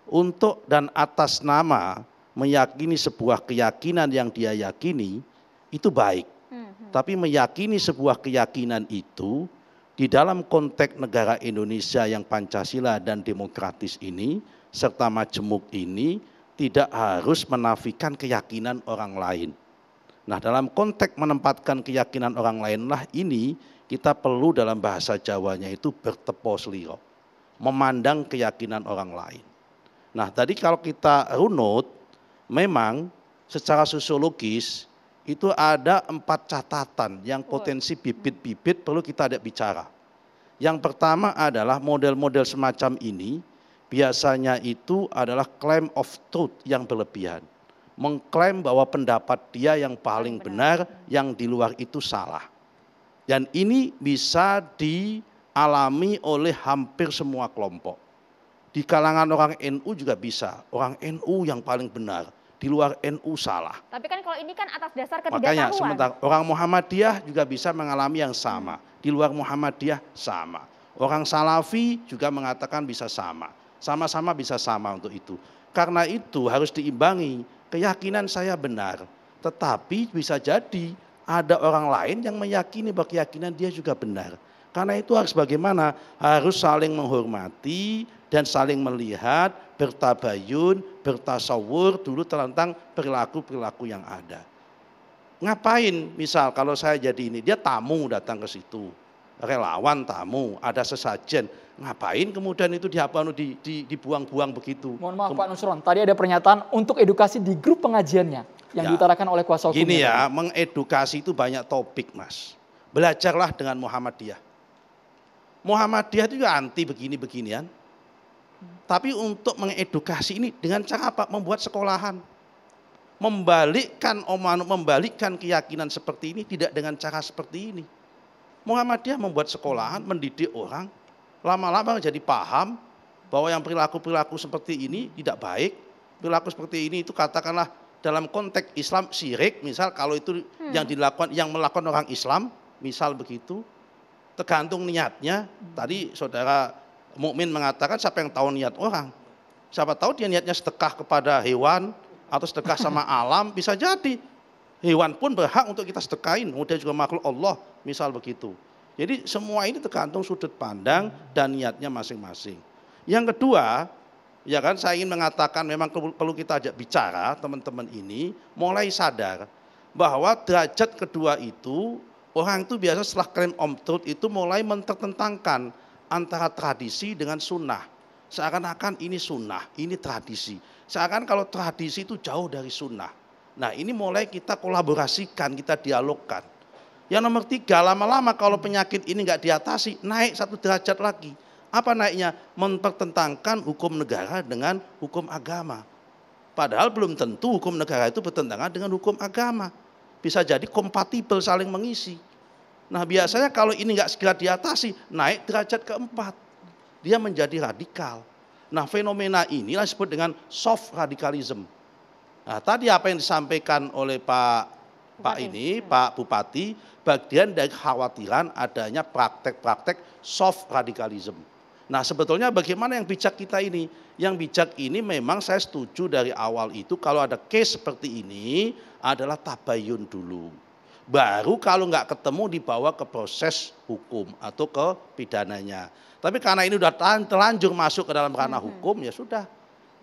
Speaker 4: Untuk dan atas nama meyakini sebuah keyakinan yang dia yakini, itu baik. Tapi meyakini sebuah keyakinan itu di dalam konteks negara Indonesia yang Pancasila dan demokratis ini, serta majemuk ini, tidak harus menafikan keyakinan orang lain. Nah, dalam konteks menempatkan keyakinan orang lainlah ini, kita perlu dalam bahasa Jawanya itu bertepo seliro, memandang keyakinan orang lain. Nah, tadi kalau kita runut, memang secara sosiologis itu ada 4 catatan yang potensi bibit-bibit perlu kita ada bicara. Yang pertama adalah model-model semacam ini biasanya itu adalah claim of truth yang berlebihan. Mengklaim bahwa pendapat dia yang paling benar, yang di luar itu salah. Dan ini bisa dialami oleh hampir semua kelompok. Di kalangan orang NU juga bisa, orang NU yang paling benar, di luar NU salah.
Speaker 2: Tapi kan kalau ini kan atas dasar ketidaktahuan.
Speaker 4: Makanya sementara orang Muhammadiyah juga bisa mengalami yang sama. Di luar Muhammadiyah sama. Orang Salafi juga mengatakan bisa sama. Sama-sama bisa sama untuk itu. Karena itu harus diimbangi. Keyakinan saya benar. Tetapi bisa jadi ada orang lain yang meyakini bahwa keyakinan dia juga benar. Karena itu harus bagaimana? Harus saling menghormati dan saling melihat, bertabayun, bertasawur dulu tentang perilaku-perilaku yang ada. Ngapain misal kalau saya jadi ini, dia tamu datang ke situ, relawan tamu, ada sesajen, ngapain kemudian itu dibuang-buang begitu?
Speaker 1: Mohon maaf Pak Nusron, tadi ada pernyataan untuk edukasi di grup pengajiannya yang diutarakan oleh kuasa hukum.
Speaker 4: Gini ya, mengedukasi itu banyak topik Mas. Belajarlah dengan Muhammadiyah. Muhammadiyah itu juga anti begini-beginian. Tapi untuk mengedukasi ini dengan cara apa? Membuat sekolahan. Membalikkan keyakinan seperti ini tidak dengan cara seperti ini. Muhammadiyah membuat sekolahan, mendidik orang, lama-lama jadi paham bahwa yang perilaku-perilaku seperti ini tidak baik. Perilaku seperti ini itu katakanlah dalam konteks Islam syirik, misal kalau itu yang melakukan orang Islam, misal begitu. Tergantung niatnya. Tadi saudara mukmin mengatakan siapa yang tahu niat orang. Siapa tahu dia niatnya sedekah kepada hewan atau sedekah sama alam, bisa jadi. Hewan pun berhak untuk kita sedekahin, dia juga makhluk Allah, misal begitu. Jadi semua ini tergantung sudut pandang dan niatnya masing-masing. Yang kedua, ya kan saya ingin mengatakan memang perlu kita ajak bicara teman-teman ini mulai sadar bahwa derajat kedua itu orang itu biasa setelah claim of truth itu mulai mentertentangkan antara tradisi dengan sunnah. Seakan-akan ini sunnah, ini tradisi. Seakan kalau tradisi itu jauh dari sunnah. Nah ini mulai kita kolaborasikan, kita dialogkan. Yang nomor 3, lama-lama kalau penyakit ini nggak diatasi, naik 1 derajat lagi. Apa naiknya? Mempertentangkan hukum negara dengan hukum agama. Padahal belum tentu hukum negara itu bertentangan dengan hukum agama. Bisa jadi kompatibel saling mengisi. Nah biasanya kalau ini nggak segera diatasi, naik derajat keempat. Dia menjadi radikal. Nah fenomena inilah disebut dengan soft radikalism. Nah tadi apa yang disampaikan oleh Pak Bupati, bagian dari kekhawatiran adanya praktek-praktek soft radikalism. Nah sebetulnya bagaimana yang bijak kita ini? Yang bijak ini memang saya setuju dari awal itu kalau ada case seperti ini adalah tabayun dulu. Baru kalau nggak ketemu dibawa ke proses hukum atau ke pidananya. Tapi karena ini sudah terlanjur masuk ke dalam ranah hukum ya sudah.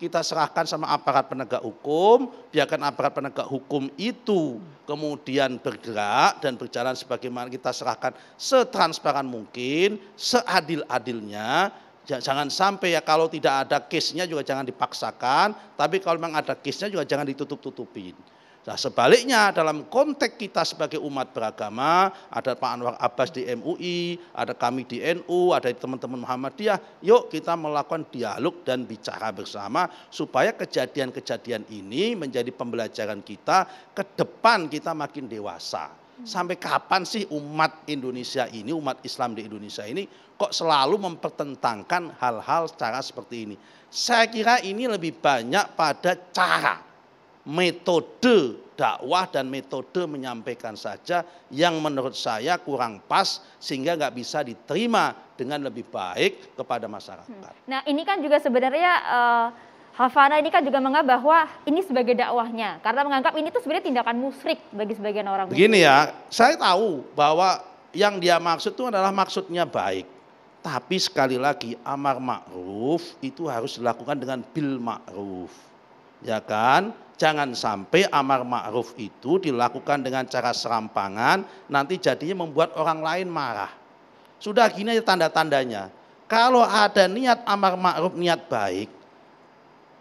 Speaker 4: kita serahkan sama aparat penegak hukum, biarkan aparat penegak hukum itu kemudian bergerak dan berjalan sebagaimana kita serahkan setransparan mungkin, seadil-adilnya. Jangan sampai ya kalau tidak ada case-nya juga jangan dipaksakan, tapi kalau memang ada case-nya juga jangan ditutup-tutupin. Nah sebaliknya dalam konteks kita sebagai umat beragama, ada Pak Anwar Abbas di MUI, ada kami di NU, ada teman-teman Muhammadiyah, yuk kita melakukan dialog dan bicara bersama supaya kejadian-kejadian ini menjadi pembelajaran kita, ke depan kita makin dewasa. Sampai kapan sih umat Indonesia ini, umat Islam di Indonesia ini kok selalu mempertentangkan hal-hal secara seperti ini? Saya kira ini lebih banyak pada cara, metode dakwah dan metode menyampaikan saja yang menurut saya kurang pas sehingga nggak bisa diterima dengan lebih baik kepada masyarakat.
Speaker 2: Nah ini kan juga sebenarnya Hafana ini kan juga menganggap bahwa ini sebagai dakwahnya karena menganggap ini tuh sebenarnya tindakan musyrik bagi sebagian orang.
Speaker 4: Begini ya, saya tahu bahwa yang dia maksud itu adalah maksudnya baik. Tapi sekali lagi amar ma'ruf itu harus dilakukan dengan bil ma'ruf. Ya kan? Jangan sampai amar ma'ruf itu dilakukan dengan cara serampangan, nanti jadinya membuat orang lain marah. Sudah gini aja tanda-tandanya. Kalau ada niat amar ma'ruf, niat baik,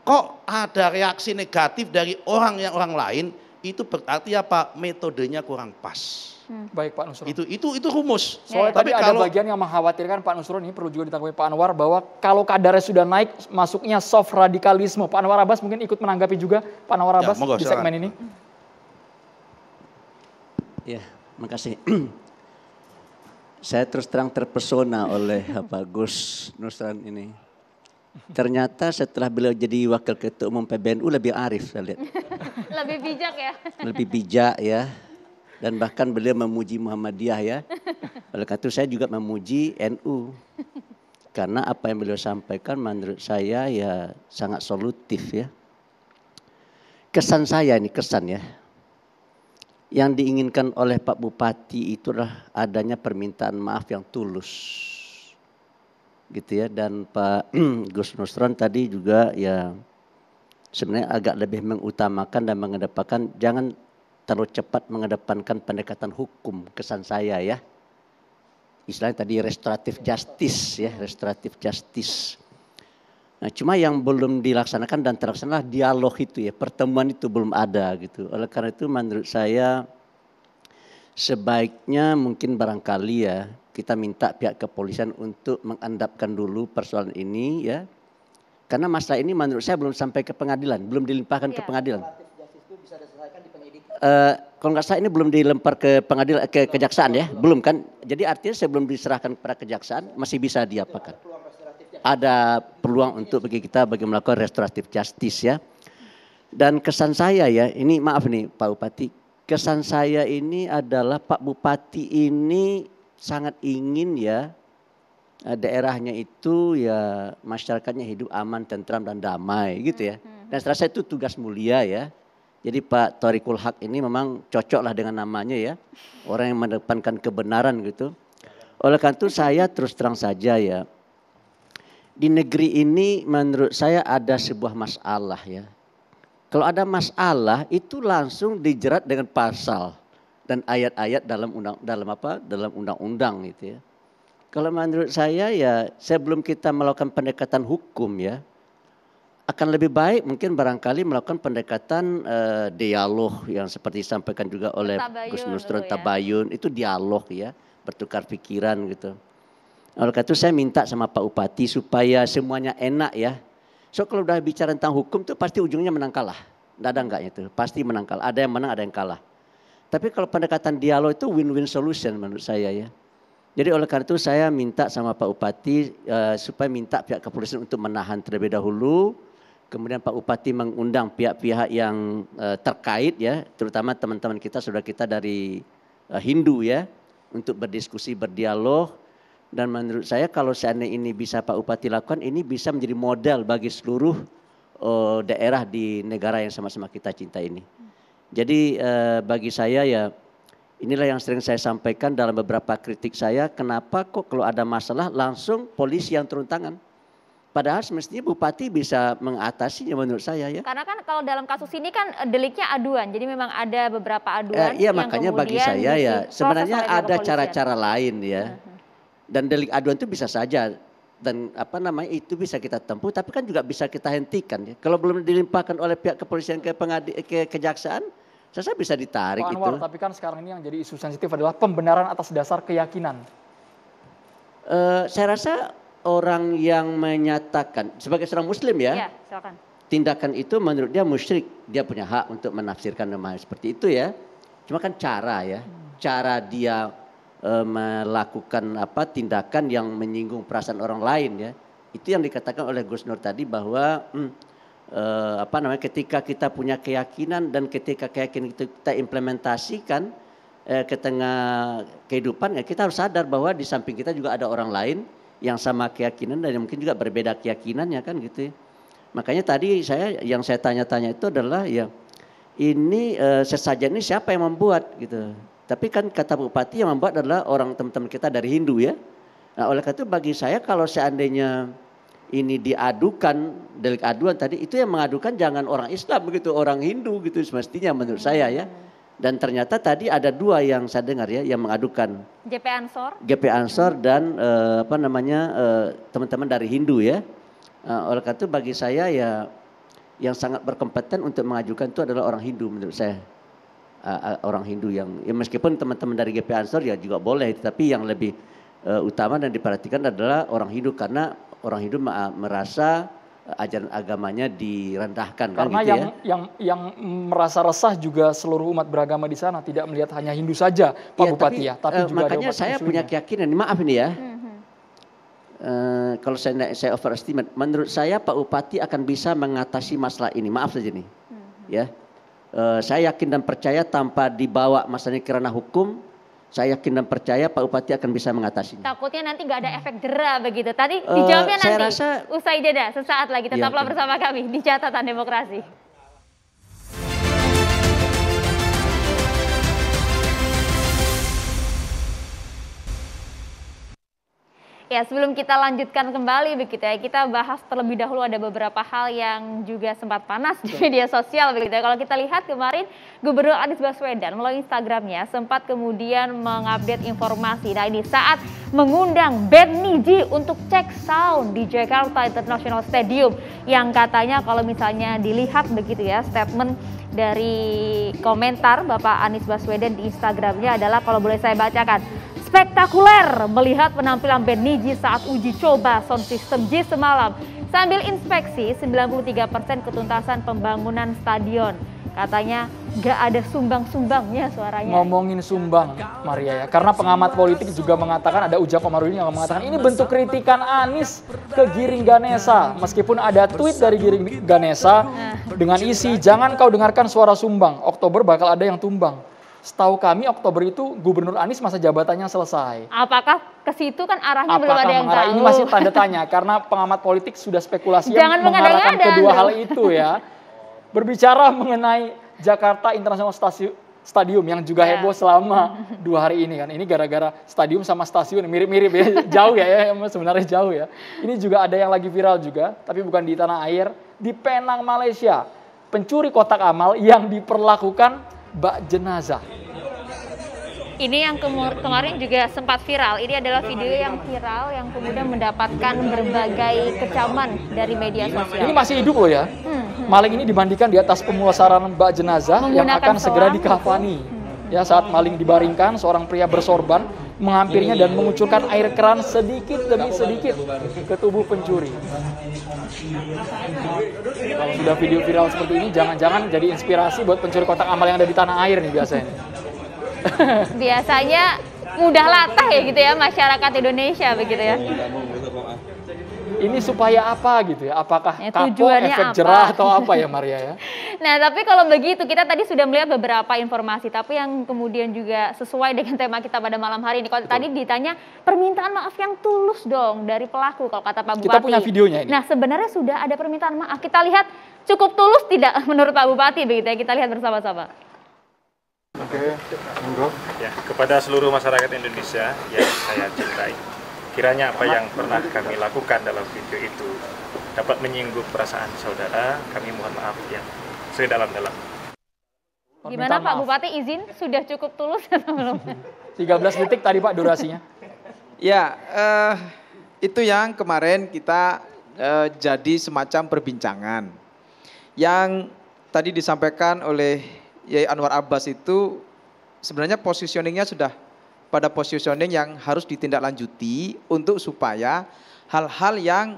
Speaker 4: kok ada reaksi negatif dari orang lain, itu berarti apa? Metodenya kurang pas.
Speaker 1: Baik Pak Nusron.
Speaker 4: Itu rumus.
Speaker 1: Soalnya tadi ada bagian yang mengkhawatirkan Pak Nusron, ini perlu juga diketahui Pak Anwar, bahwa kalau kadarnya sudah naik masuknya soft radikalisme. Pak Anwar Abbas mungkin ikut menanggapi juga Pak Anwar Abbas di segmen ini.
Speaker 7: Ya, makasih. Saya terus terang terpesona oleh Gus Nusron ini. Ternyata setelah beliau jadi wakil ketua umum PBNU lebih arif saya lihat.
Speaker 2: Lebih bijak ya.
Speaker 7: Lebih bijak ya. Dan bahkan beliau memuji Muhammadiyah ya. Oleh karena itu saya juga memuji NU. Karena apa yang beliau sampaikan menurut saya ya sangat solutif ya. Kesan saya ini, kesan ya. Yang diinginkan oleh Pak Bupati itulah adanya permintaan maaf yang tulus. Gitu ya. Dan Pak Gus Nusron tadi juga ya sebenarnya agak lebih mengutamakan dan mengedepankan jangan terlalu cepat mengedepankan pendekatan hukum, kesan saya ya. Istilahnya tadi restoratif justice ya, restoratif justice. Nah, cuma yang belum dilaksanakan dan terlaksana dialog itu ya, pertemuan itu belum ada gitu. Oleh karena itu menurut saya sebaiknya mungkin barangkali ya kita minta pihak kepolisian untuk mengendapkan dulu persoalan ini ya. Karena masalah ini menurut saya belum sampai ke pengadilan, belum dilimpahkan ke pengadilan. Kalau nggak salah ini belum dilempar ke pengadilan, ke kejaksaan ya, belum kan? Jadi artinya sebelum diserahkan kepada kejaksaan masih bisa diapakan? Ada peluang untuk bagi kita bagi melakukan restoratif justice ya. Dan kesan saya ya, ini maaf nih Pak Bupati, kesan saya ini adalah Pak Bupati ini sangat ingin ya daerahnya itu ya masyarakatnya hidup aman, tentram dan damai gitu ya. Dan setelah saya itu tugas mulia ya. Jadi Pak Thoriqul Haq ini memang cocok lah dengan namanya ya. Orang yang mendepankan kebenaran gitu. Oleh karena itu saya terus terang saja ya. Di negeri ini menurut saya ada sebuah masalah ya. Kalau ada masalah itu langsung dijerat dengan pasal dan ayat-ayat dalam undang-undang gitu ya. Kalau menurut saya ya sebelum kita melakukan pendekatan hukum ya. Akan lebih baik mungkin barangkali melakukan pendekatan dialog yang seperti disampaikan juga oleh Gus Nusron Tabayun. Itu dialog ya, bertukar pikiran gitu. Oleh karena itu saya minta sama Pak Bupati supaya semuanya enak ya. So kalau udah bicara tentang hukum tuh pasti ujungnya menang kalah. Nggak ada enggaknya itu, pasti menang kalah. Ada yang menang, ada yang kalah. Tapi kalau pendekatan dialog itu win-win solution menurut saya ya. Jadi oleh karena itu saya minta sama Pak Bupati supaya minta pihak kepolisian untuk menahan terlebih dahulu. Kemudian Pak Bupati mengundang pihak-pihak yang terkait ya, terutama teman-teman kita, saudara kita dari Hindu ya, untuk berdiskusi, berdialog. Dan menurut saya kalau seandainya ini bisa Pak Bupati lakukan, ini bisa menjadi modal bagi seluruh daerah di negara yang sama-sama kita cinta ini. Jadi bagi saya ya, inilah yang sering saya sampaikan dalam beberapa kritik saya, kenapa kok kalau ada masalah langsung polisi yang turun tangan. Padahal semestinya bupati bisa mengatasinya menurut saya ya.
Speaker 2: Karena kan kalau dalam kasus ini kan deliknya aduan, jadi memang ada beberapa aduan
Speaker 7: Iya
Speaker 2: yang
Speaker 7: makanya bagi
Speaker 2: kemudian
Speaker 7: saya ya
Speaker 2: diproses
Speaker 7: sebenarnya
Speaker 2: oleh pihak
Speaker 7: ada
Speaker 2: kepolisian.
Speaker 7: cara-cara lain ya. Dan delik aduan itu bisa saja dan apa namanya itu bisa kita tempuh, tapi kan juga bisa kita hentikan ya. Kalau belum dilimpahkan oleh pihak kepolisian ke kejaksaan, saya bisa ditarik
Speaker 1: Pak
Speaker 7: itu.
Speaker 1: Anwar, tapi kan sekarang ini yang jadi isu sensitif adalah pembenaran atas dasar keyakinan.
Speaker 7: Saya rasa orang yang menyatakan sebagai seorang muslim ya,
Speaker 2: silakan.
Speaker 7: tindakan itu menurut dia musyrik, dia punya hak untuk menafsirkan nama seperti itu ya. Cuma kan cara ya, cara dia melakukan apa tindakan yang menyinggung perasaan orang lain ya. Itu yang dikatakan oleh Gus Nur tadi bahwa apa namanya ketika kita punya keyakinan dan ketika keyakinan itu kita implementasikan ke tengah kehidupan ya kita harus sadar bahwa di samping kita juga ada orang lain yang sama keyakinan dan yang mungkin juga berbeda keyakinannya kan gitu ya. Makanya tadi yang saya tanya-tanya itu adalah ya ini sesajen ini siapa yang membuat gitu. Tapi kan kata bupati yang membuat adalah orang teman-teman kita dari Hindu ya. Nah oleh karena itu bagi saya kalau seandainya ini diadukan delik aduan tadi itu yang mengadukan jangan orang Islam begitu, orang Hindu gitu semestinya menurut saya ya. Dan ternyata tadi ada dua yang saya dengar ya yang mengadukan. GP Ansor dan apa namanya teman-teman dari Hindu ya. Oleh karena itu bagi saya ya yang sangat berkompeten untuk mengajukan itu adalah orang Hindu menurut saya. Orang Hindu yang ya meskipun teman-teman dari GP Ansor ya juga boleh, tapi yang lebih utama dan diperhatikan adalah orang Hindu karena orang Hindu merasa ajaran agamanya direndahkan
Speaker 1: karena
Speaker 7: kan gitu
Speaker 1: yang merasa resah juga seluruh umat beragama di sana, tidak melihat hanya Hindu saja Pak Bupati tapi juga
Speaker 7: makanya
Speaker 1: ada umat
Speaker 7: saya
Speaker 1: muslimnya.
Speaker 7: punya keyakinan, maaf ini ya. Kalau saya overestimate, menurut saya Pak Bupati akan bisa mengatasi masalah ini. Maaf saja nih, ya. Saya yakin dan percaya tanpa dibawa masalahnya ke ranah hukum, saya yakin dan percaya Pak Bupati akan bisa mengatasinya.
Speaker 2: Takutnya nanti nggak ada efek jera begitu. Tadi dijawabnya nanti usai jeda sesaat lagi. Tetaplah bersama kami di Catatan Demokrasi. Ya, sebelum kita lanjutkan kembali begitu ya, kita bahas terlebih dahulu ada beberapa hal yang juga sempat panas di media sosial begitu ya. Kalau kita lihat kemarin Gubernur Anies Baswedan melalui Instagramnya sempat kemudian mengupdate informasi. Nah ini saat mengundang band Nidji untuk cek sound di Jakarta International Stadium yang katanya kalau misalnya dilihat begitu ya statement dari komentar Bapak Anies Baswedan di Instagramnya adalah kalau boleh saya bacakan. Spektakuler melihat penampilan band Nidji saat uji coba sound system JIS semalam. Sambil inspeksi 93% ketuntasan pembangunan stadion. Katanya gak ada sumbang-sumbangnya suaranya.
Speaker 1: Ngomongin sumbang Maria ya, karena pengamat politik juga mengatakan, ada Ujang Komarudin yang mengatakan ini bentuk kritikan Anies ke Giring Ganesa. Meskipun ada tweet dari Giring Ganesa dengan isi jangan kau dengarkan suara sumbang, Oktober bakal ada yang tumbang. Setahu kami Oktober itu Gubernur Anies masa jabatannya selesai.
Speaker 2: Apakah ke situ kan arahnya belum ada yang tahu.
Speaker 1: Ini masih tanda tanya karena pengamat politik sudah spekulasi yang mengarahkan kedua hal itu ya. Berbicara mengenai Jakarta International Stadium yang juga heboh selama 2 hari ini kan. Ini gara-gara stadium sama stasiun mirip-mirip ya, jauh ya, sebenarnya jauh ya. Ini juga ada yang lagi viral juga, tapi bukan di tanah air, di Penang, Malaysia. Pencuri kotak amal yang diperlakukan bak jenazah.
Speaker 2: Ini yang kemarin juga sempat viral. Ini adalah video yang viral yang kemudian mendapatkan berbagai kecaman dari media sosial.
Speaker 1: Ini masih hidup loh ya. Maling ini dimandikan di atas pemulasaran bak jenazah yang akan segera dikafani. Ya, saat maling dibaringkan, seorang pria bersorban menghampirinya dan mengucurkan air keran sedikit demi sedikit ke tubuh pencuri. Kalau sudah video viral seperti ini, jangan-jangan jadi inspirasi buat pencuri kotak amal yang ada di tanah air nih biasanya.
Speaker 2: Biasanya mudah latah ya gitu ya masyarakat Indonesia begitu ya.
Speaker 1: Ini supaya apa gitu ya? Apakah
Speaker 2: ya,
Speaker 1: kapok, efek jerah atau apa ya Maria ya?
Speaker 2: Nah tapi kalau begitu kita tadi sudah melihat beberapa informasi, tapi yang kemudian juga sesuai dengan tema kita pada malam hari ini. Kalau tadi ditanya permintaan maaf yang tulus dong dari pelaku kalau kata Pak Bupati.
Speaker 1: Kita punya videonya ini.
Speaker 2: Nah sebenarnya sudah ada permintaan maaf. Kita lihat cukup tulus tidak menurut Pak Bupati begitu ya? Kita lihat bersama-sama.
Speaker 8: Oke, monggo. Ya, kepada seluruh masyarakat Indonesia yang saya cintai. Kiranya apa yang pernah kami lakukan dalam video itu dapat menyinggung perasaan saudara, kami mohon maaf ya sedalam-dalam.
Speaker 2: Gimana Pak Bupati, izin sudah cukup tulus atau belum?
Speaker 1: 13 detik tadi Pak durasinya.
Speaker 3: Ya, itu yang kemarin kita jadi semacam perbincangan. Yang tadi disampaikan oleh Yai Anwar Abbas itu sebenarnya positioningnya sudah pada positioning yang harus ditindaklanjuti untuk supaya hal-hal yang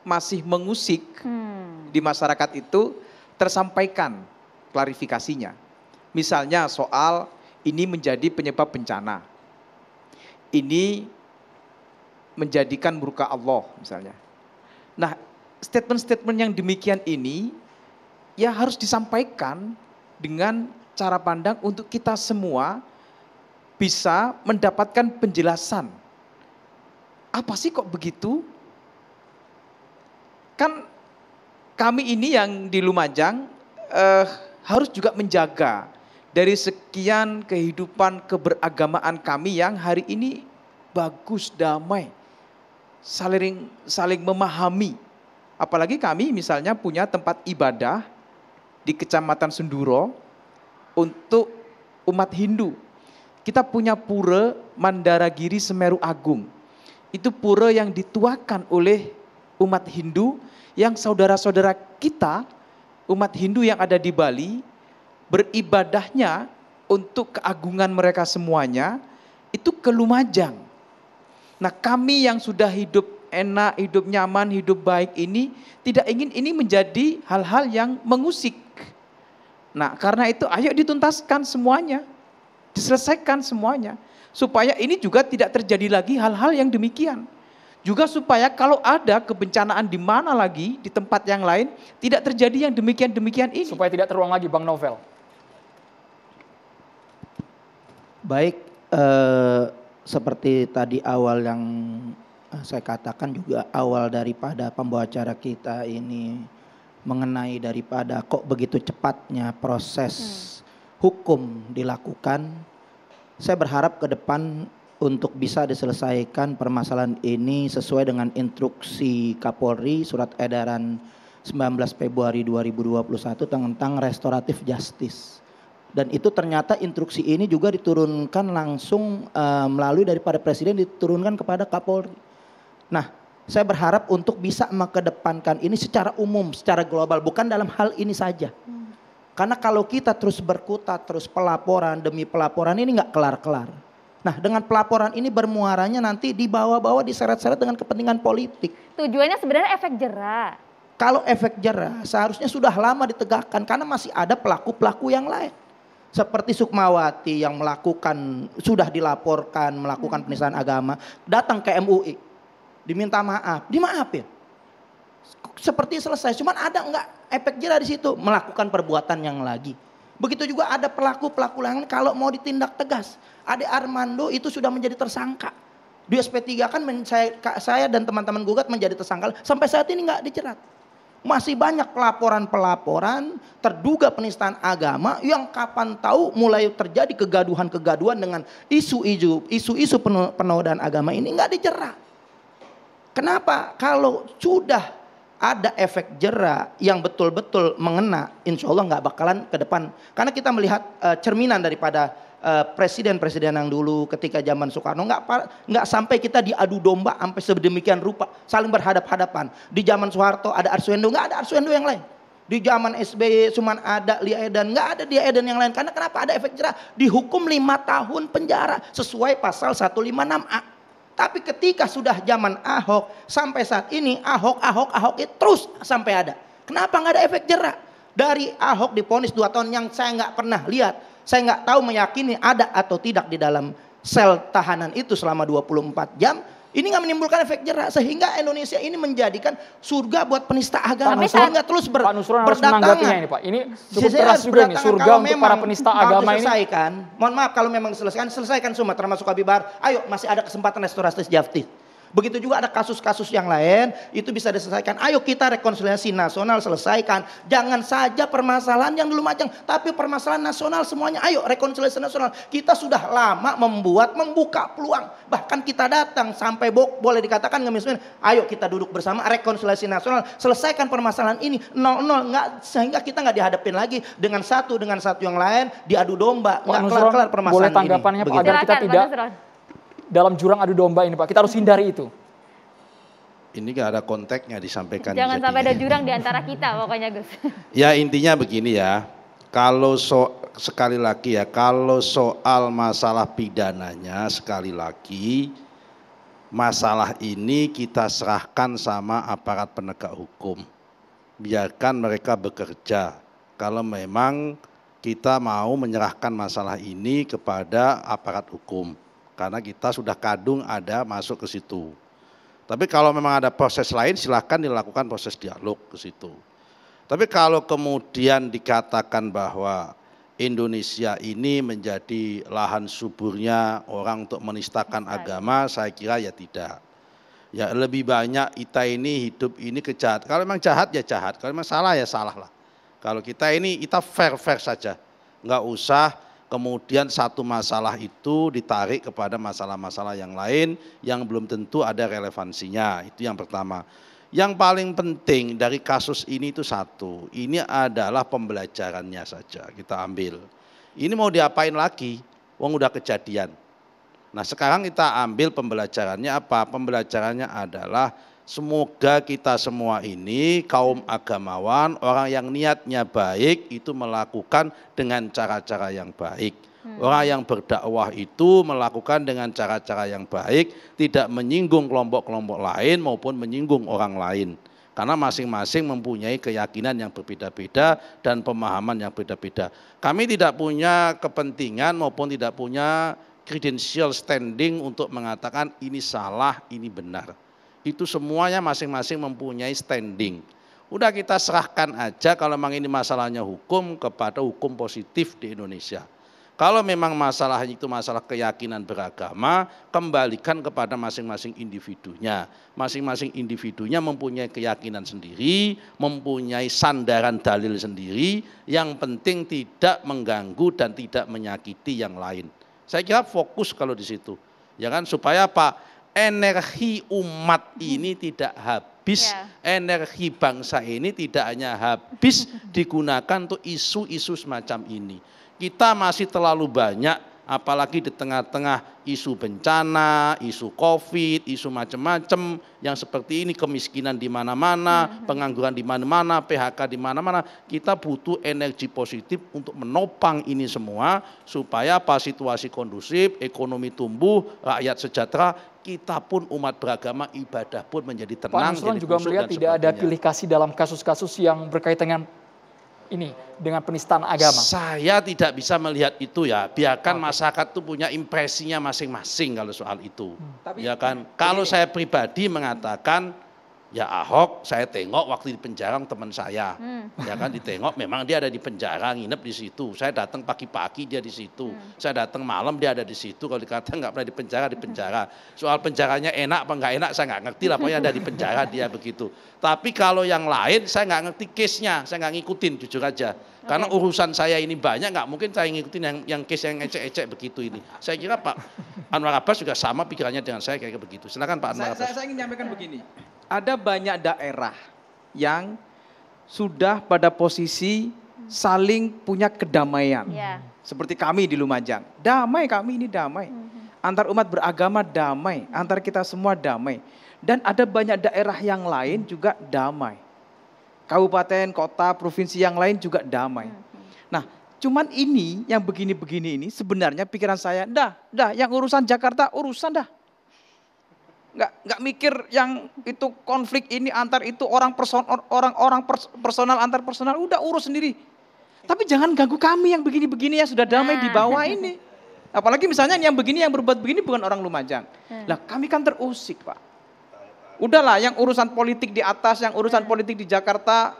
Speaker 3: masih mengusik di masyarakat itu tersampaikan klarifikasinya. Misalnya soal ini menjadi penyebab bencana. Ini menjadikan murka Allah misalnya. Nah, statement-statement yang demikian ini ya harus disampaikan dengan cara pandang untuk kita semua bisa mendapatkan penjelasan. Apa sih kok begitu? Kan kami ini yang di Lumajang harus juga menjaga dari sekian kehidupan keberagamaan kami yang hari ini bagus, damai, saling memahami. Apalagi kami misalnya punya tempat ibadah di Kecamatan Senduro untuk umat Hindu. Kita punya pura Mandaragiri Semeru Agung. Itu pura yang dituakan oleh umat Hindu yang saudara-saudara kita, umat Hindu yang ada di Bali, beribadahnya untuk keagungan mereka semuanya, itu ke Lumajang. Nah, kami yang sudah hidup enak, hidup nyaman, hidup baik ini, tidak ingin ini menjadi hal-hal yang mengusik. Nah, karena itu ayo dituntaskan semuanya, diselesaikan semuanya. Supaya ini juga tidak terjadi lagi hal-hal yang demikian. Juga supaya kalau ada kebencanaan di mana lagi, di tempat yang lain, tidak terjadi yang demikian-demikian ini.
Speaker 1: Supaya tidak terulang lagi, Bang Novel.
Speaker 6: Baik, seperti tadi awal yang saya katakan juga awal daripada pembawa acara kita ini mengenai daripada kok begitu cepatnya proses hukum dilakukan. Saya berharap ke depan untuk bisa diselesaikan permasalahan ini sesuai dengan instruksi Kapolri surat edaran 19 Februari 2021 tentang restoratif justice. Dan itu ternyata instruksi ini juga diturunkan langsung melalui daripada Presiden diturunkan kepada Kapolri. Nah, saya berharap untuk bisa mengedepankan ini secara umum, secara global, bukan dalam hal ini saja. Karena kalau kita terus berkutat, terus pelaporan demi pelaporan ini nggak kelar-kelar. Nah, dengan pelaporan ini bermuaranya nanti dibawa-bawa diseret-seret dengan kepentingan politik.
Speaker 2: Tujuannya sebenarnya efek jera.
Speaker 6: Kalau efek jera seharusnya sudah lama ditegakkan karena masih ada pelaku-pelaku yang lain. Seperti Sukmawati yang melakukan, sudah dilaporkan melakukan penistaan agama, datang ke MUI, diminta maaf, dimaafin. Seperti selesai, cuman ada enggak efek jera di situ, melakukan perbuatan yang lagi. Begitu juga ada pelaku-pelaku lain kalau mau ditindak tegas. Ade Armando itu sudah menjadi tersangka. Di SP3 kan saya dan teman-teman gugat menjadi tersangka, sampai saat ini enggak dijerat. Masih banyak pelaporan-pelaporan terduga penistaan agama yang kapan tahu mulai terjadi kegaduhan-kegaduhan dengan isu-isu penodaan agama ini nggak dijerat. Kenapa? Kalau sudah ada efek jera yang betul-betul mengena, insya Allah nggak bakalan ke depan. Karena kita melihat cerminan daripada presiden-presiden yang dulu ketika zaman Soekarno nggak sampai kita diadu domba sampai sedemikian rupa saling berhadap-hadapan. Di zaman Soeharto ada Arswendo, nggak ada Arswendo yang lain. Di zaman SBY cuma ada Lia Edan, nggak ada Lia Edan yang lain. Karena kenapa? Ada efek jera, dihukum 5 tahun penjara sesuai pasal 156A. Tapi ketika sudah zaman Ahok sampai saat ini Ahok itu terus sampai ada. Kenapa nggak ada efek jera? Dari Ahok divonis 2 tahun yang saya nggak pernah lihat. Saya nggak tahu meyakini ada atau tidak di dalam sel tahanan itu selama 24 jam. Ini nggak menimbulkan efek jera sehingga Indonesia ini menjadikan surga buat penista agama. Sehingga terus
Speaker 1: Pak Nusron harus menanggapinya ini Pak. Ini cukup keras juga nih surga untuk para penista agama ini.
Speaker 6: Mohon maaf kalau memang selesaikan semua termasuk Habib Bahar. Ayo masih ada kesempatan restoratif justice. Begitu juga ada kasus-kasus yang lain, itu bisa diselesaikan. Ayo kita rekonsiliasi nasional selesaikan. Jangan saja permasalahan yang di Lumajang, tapi permasalahan nasional semuanya. Ayo rekonsiliasi nasional. Kita sudah lama membuka peluang. Bahkan kita datang sampai boleh dikatakan ngemis-ngemis. Ayo kita duduk bersama rekonsiliasi nasional, selesaikan permasalahan ini 0-0, sehingga kita nggak dihadapin lagi dengan satu yang lain diadu domba. Nggak kelar-kelar permasalahan
Speaker 1: boleh tanggapannya
Speaker 6: ini.
Speaker 1: Pak, agar kita tidak dalam jurang adu domba ini Pak, kita harus hindari itu.
Speaker 4: Ini gak ada konteksnya disampaikan.
Speaker 2: Jangan sampai ada jurang di antara kita pokoknya Gus.
Speaker 4: Ya intinya begini ya, kalau sekali lagi ya, kalau soal masalah pidananya sekali lagi, masalah ini kita serahkan sama aparat penegak hukum. Biarkan mereka bekerja. Kalau memang kita mau menyerahkan masalah ini kepada aparat hukum. Karena kita sudah kadung ada masuk ke situ. Tapi kalau memang ada proses lain silahkan dilakukan proses dialog ke situ. Tapi kalau kemudian dikatakan bahwa Indonesia ini menjadi lahan suburnya orang untuk menistakan agama, saya kira ya tidak. Ya lebih banyak kita ini hidup ini kejahatan. Kalau memang jahat ya jahat, kalau memang salah ya salah lah. Kalau kita fair-fair saja, nggak usah kemudian satu masalah itu ditarik kepada masalah-masalah yang lain yang belum tentu ada relevansinya. Itu yang pertama. Yang paling penting dari kasus ini itu satu, ini adalah pembelajarannya saja kita ambil. Ini mau diapain lagi? Wong udah kejadian. Nah sekarang kita ambil pembelajarannya apa? Pembelajarannya adalah semoga kita semua ini kaum agamawan, orang yang niatnya baik itu melakukan dengan cara-cara yang baik. Orang yang berdakwah itu melakukan dengan cara-cara yang baik, tidak menyinggung kelompok-kelompok lain maupun menyinggung orang lain. Karena masing-masing mempunyai keyakinan yang berbeda-beda dan pemahaman yang berbeda-beda. Kami tidak punya kepentingan maupun tidak punya credential standing untuk mengatakan ini salah, ini benar. Itu semuanya masing-masing mempunyai standing. Udah kita serahkan aja kalau memang ini masalahnya hukum kepada hukum positif di Indonesia. Kalau memang masalahnya itu masalah keyakinan beragama, kembalikan kepada masing-masing individunya. Masing-masing individunya mempunyai keyakinan sendiri, mempunyai sandaran dalil sendiri, yang penting tidak mengganggu dan tidak menyakiti yang lain. Saya kira fokus kalau di situ. Ya kan, supaya apa? Energi umat ini tidak habis, energi bangsa ini tidak hanya habis digunakan untuk isu-isu semacam ini. Kita masih terlalu banyak, apalagi di tengah-tengah isu bencana, isu COVID, isu macam-macam yang seperti ini, kemiskinan di mana-mana, pengangguran di mana-mana, PHK di mana-mana. Kita butuh energi positif untuk menopang ini semua supaya apa, situasi kondusif, ekonomi tumbuh, rakyat sejahtera, kita pun umat beragama, ibadah pun menjadi tenang.
Speaker 1: Pak Nusron juga melihat tidak ada pilih kasih dalam kasus-kasus yang berkaitan dengan ini, dengan penistaan agama. Saya
Speaker 4: tidak bisa melihat itu ya, biarkan masyarakat itu punya impresinya masing-masing kalau soal itu. Ya kan, kalau saya pribadi mengatakan, ya Ahok saya tengok waktu di penjara teman saya, ya kan ditengok memang dia ada di penjara, nginep di situ. Saya datang pagi-pagi dia di situ, saya datang malam dia ada di situ. Kalau dikatakan nggak pernah di penjara. Soal penjaranya enak apa nggak enak saya nggak ngerti lah, pokoknya ada di penjara dia begitu. Tapi kalau yang lain saya nggak ngerti case-nya, saya nggak ngikutin jujur aja. Karena urusan saya ini banyak, nggak mungkin saya ngikutin yang case yang ecek-ecek begitu ini. Saya kira Pak Anwar Abbas juga sama pikirannya dengan saya kayak begitu. Silakan Pak Anwar Abbas.
Speaker 3: Saya ingin menyampaikan begini. Ada banyak daerah yang sudah pada posisi saling punya kedamaian. Seperti kami di Lumajang. Damai kami ini damai. Antar umat beragama damai. Antar kita semua damai. Dan ada banyak daerah yang lain juga damai. Kabupaten, kota, provinsi yang lain juga damai. Nah, cuman ini yang begini-begini ini sebenarnya pikiran saya, dah yang urusan Jakarta urusan dah. Nggak mikir yang itu konflik ini antar itu orang personal antar personal, udah urus sendiri. Tapi jangan ganggu kami yang begini-begini yang sudah damai di bawah ini. Apalagi misalnya yang begini, yang berbuat begini bukan orang Lumajang. Lah kami kan terusik Pak. Udahlah yang urusan politik di atas, yang urusan politik di Jakarta,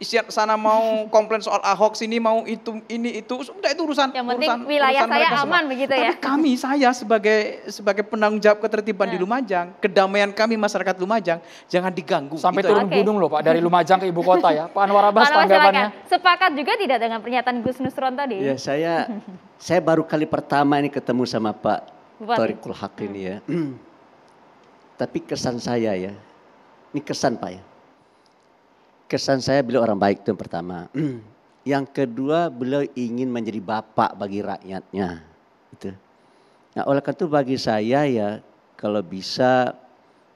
Speaker 3: sana mau komplain soal Ahok, sini mau itu, ini itu, sudah itu urusan.
Speaker 2: Yang penting wilayah
Speaker 3: urusan
Speaker 2: saya
Speaker 3: mereka
Speaker 2: aman
Speaker 3: semua.
Speaker 2: begitu ya.
Speaker 3: Tapi saya sebagai penanggung jawab ketertiban di Lumajang, kedamaian kami masyarakat Lumajang jangan diganggu.
Speaker 1: Sampai
Speaker 3: Itu
Speaker 1: turun gunung loh Pak, dari Lumajang ke ibu kota ya. Pak Anwar Abbas,
Speaker 2: Pak Anwar,
Speaker 1: tanggapannya.
Speaker 2: silakan. Sepakat juga tidak dengan pernyataan Gus Nusron tadi?
Speaker 7: Ya, saya baru kali pertama ini ketemu sama Pak
Speaker 2: Bupati.
Speaker 7: Thoriqul Haq ini ya. Tapi kesan saya ya, ini kesan Pak ya. Kesan saya beliau orang baik itu yang pertama. Yang kedua beliau ingin menjadi bapak bagi rakyatnya. Gitu. Nah oleh karena itu bagi saya ya kalau bisa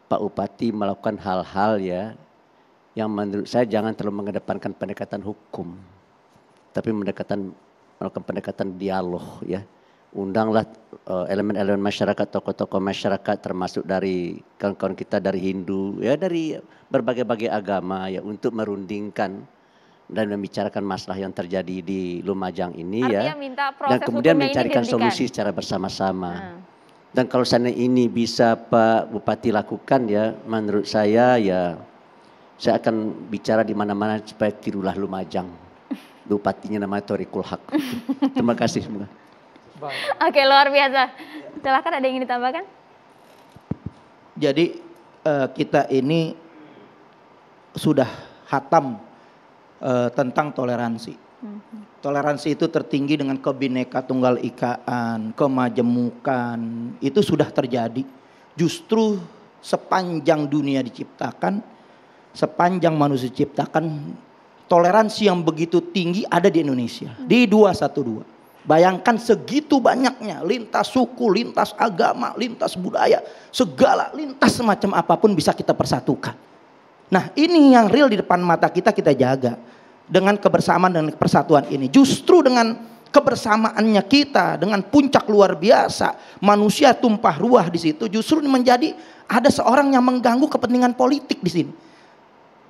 Speaker 7: Pak Bupati melakukan hal-hal ya yang menurut saya jangan terlalu mengedepankan pendekatan hukum. Tapi melakukan pendekatan dialog ya. Undanglah elemen-elemen masyarakat, tokoh-tokoh masyarakat termasuk dari kawan-kawan kita dari Hindu, ya dari berbagai-bagai agama ya untuk merundingkan dan membicarakan masalah yang terjadi di Lumajang ini.
Speaker 2: Artinya
Speaker 7: ya.
Speaker 2: minta
Speaker 7: Dan
Speaker 2: proses
Speaker 7: kemudian
Speaker 2: hukumnya ini
Speaker 7: mencarikan
Speaker 2: dihentikan.
Speaker 7: solusi secara bersama-sama. Dan kalau sana ini bisa Pak Bupati lakukan ya menurut saya ya saya akan bicara di mana-mana supaya tirulah Lumajang. Bupatinya namanya Thoriqul Haq. Terima kasih semoga.
Speaker 2: Oke, luar biasa. Silahkan, ada yang ingin ditambahkan?
Speaker 6: Jadi kita ini sudah hatam tentang toleransi. Toleransi itu tertinggi dengan Bhinneka Tunggal Ikaan, kemajemukan, itu sudah terjadi. Justru sepanjang dunia diciptakan, sepanjang manusia diciptakan, toleransi yang begitu tinggi ada di Indonesia, di 212. Bayangkan segitu banyaknya lintas suku, lintas agama, lintas budaya, segala lintas semacam apapun bisa kita persatukan. Nah ini yang real di depan mata kita jaga. Dengan kebersamaan dan persatuan ini. Justru dengan kebersamaannya kita, dengan puncak luar biasa, manusia tumpah ruah di situ, justru menjadi ada seorang yang mengganggu kepentingan politik di sini.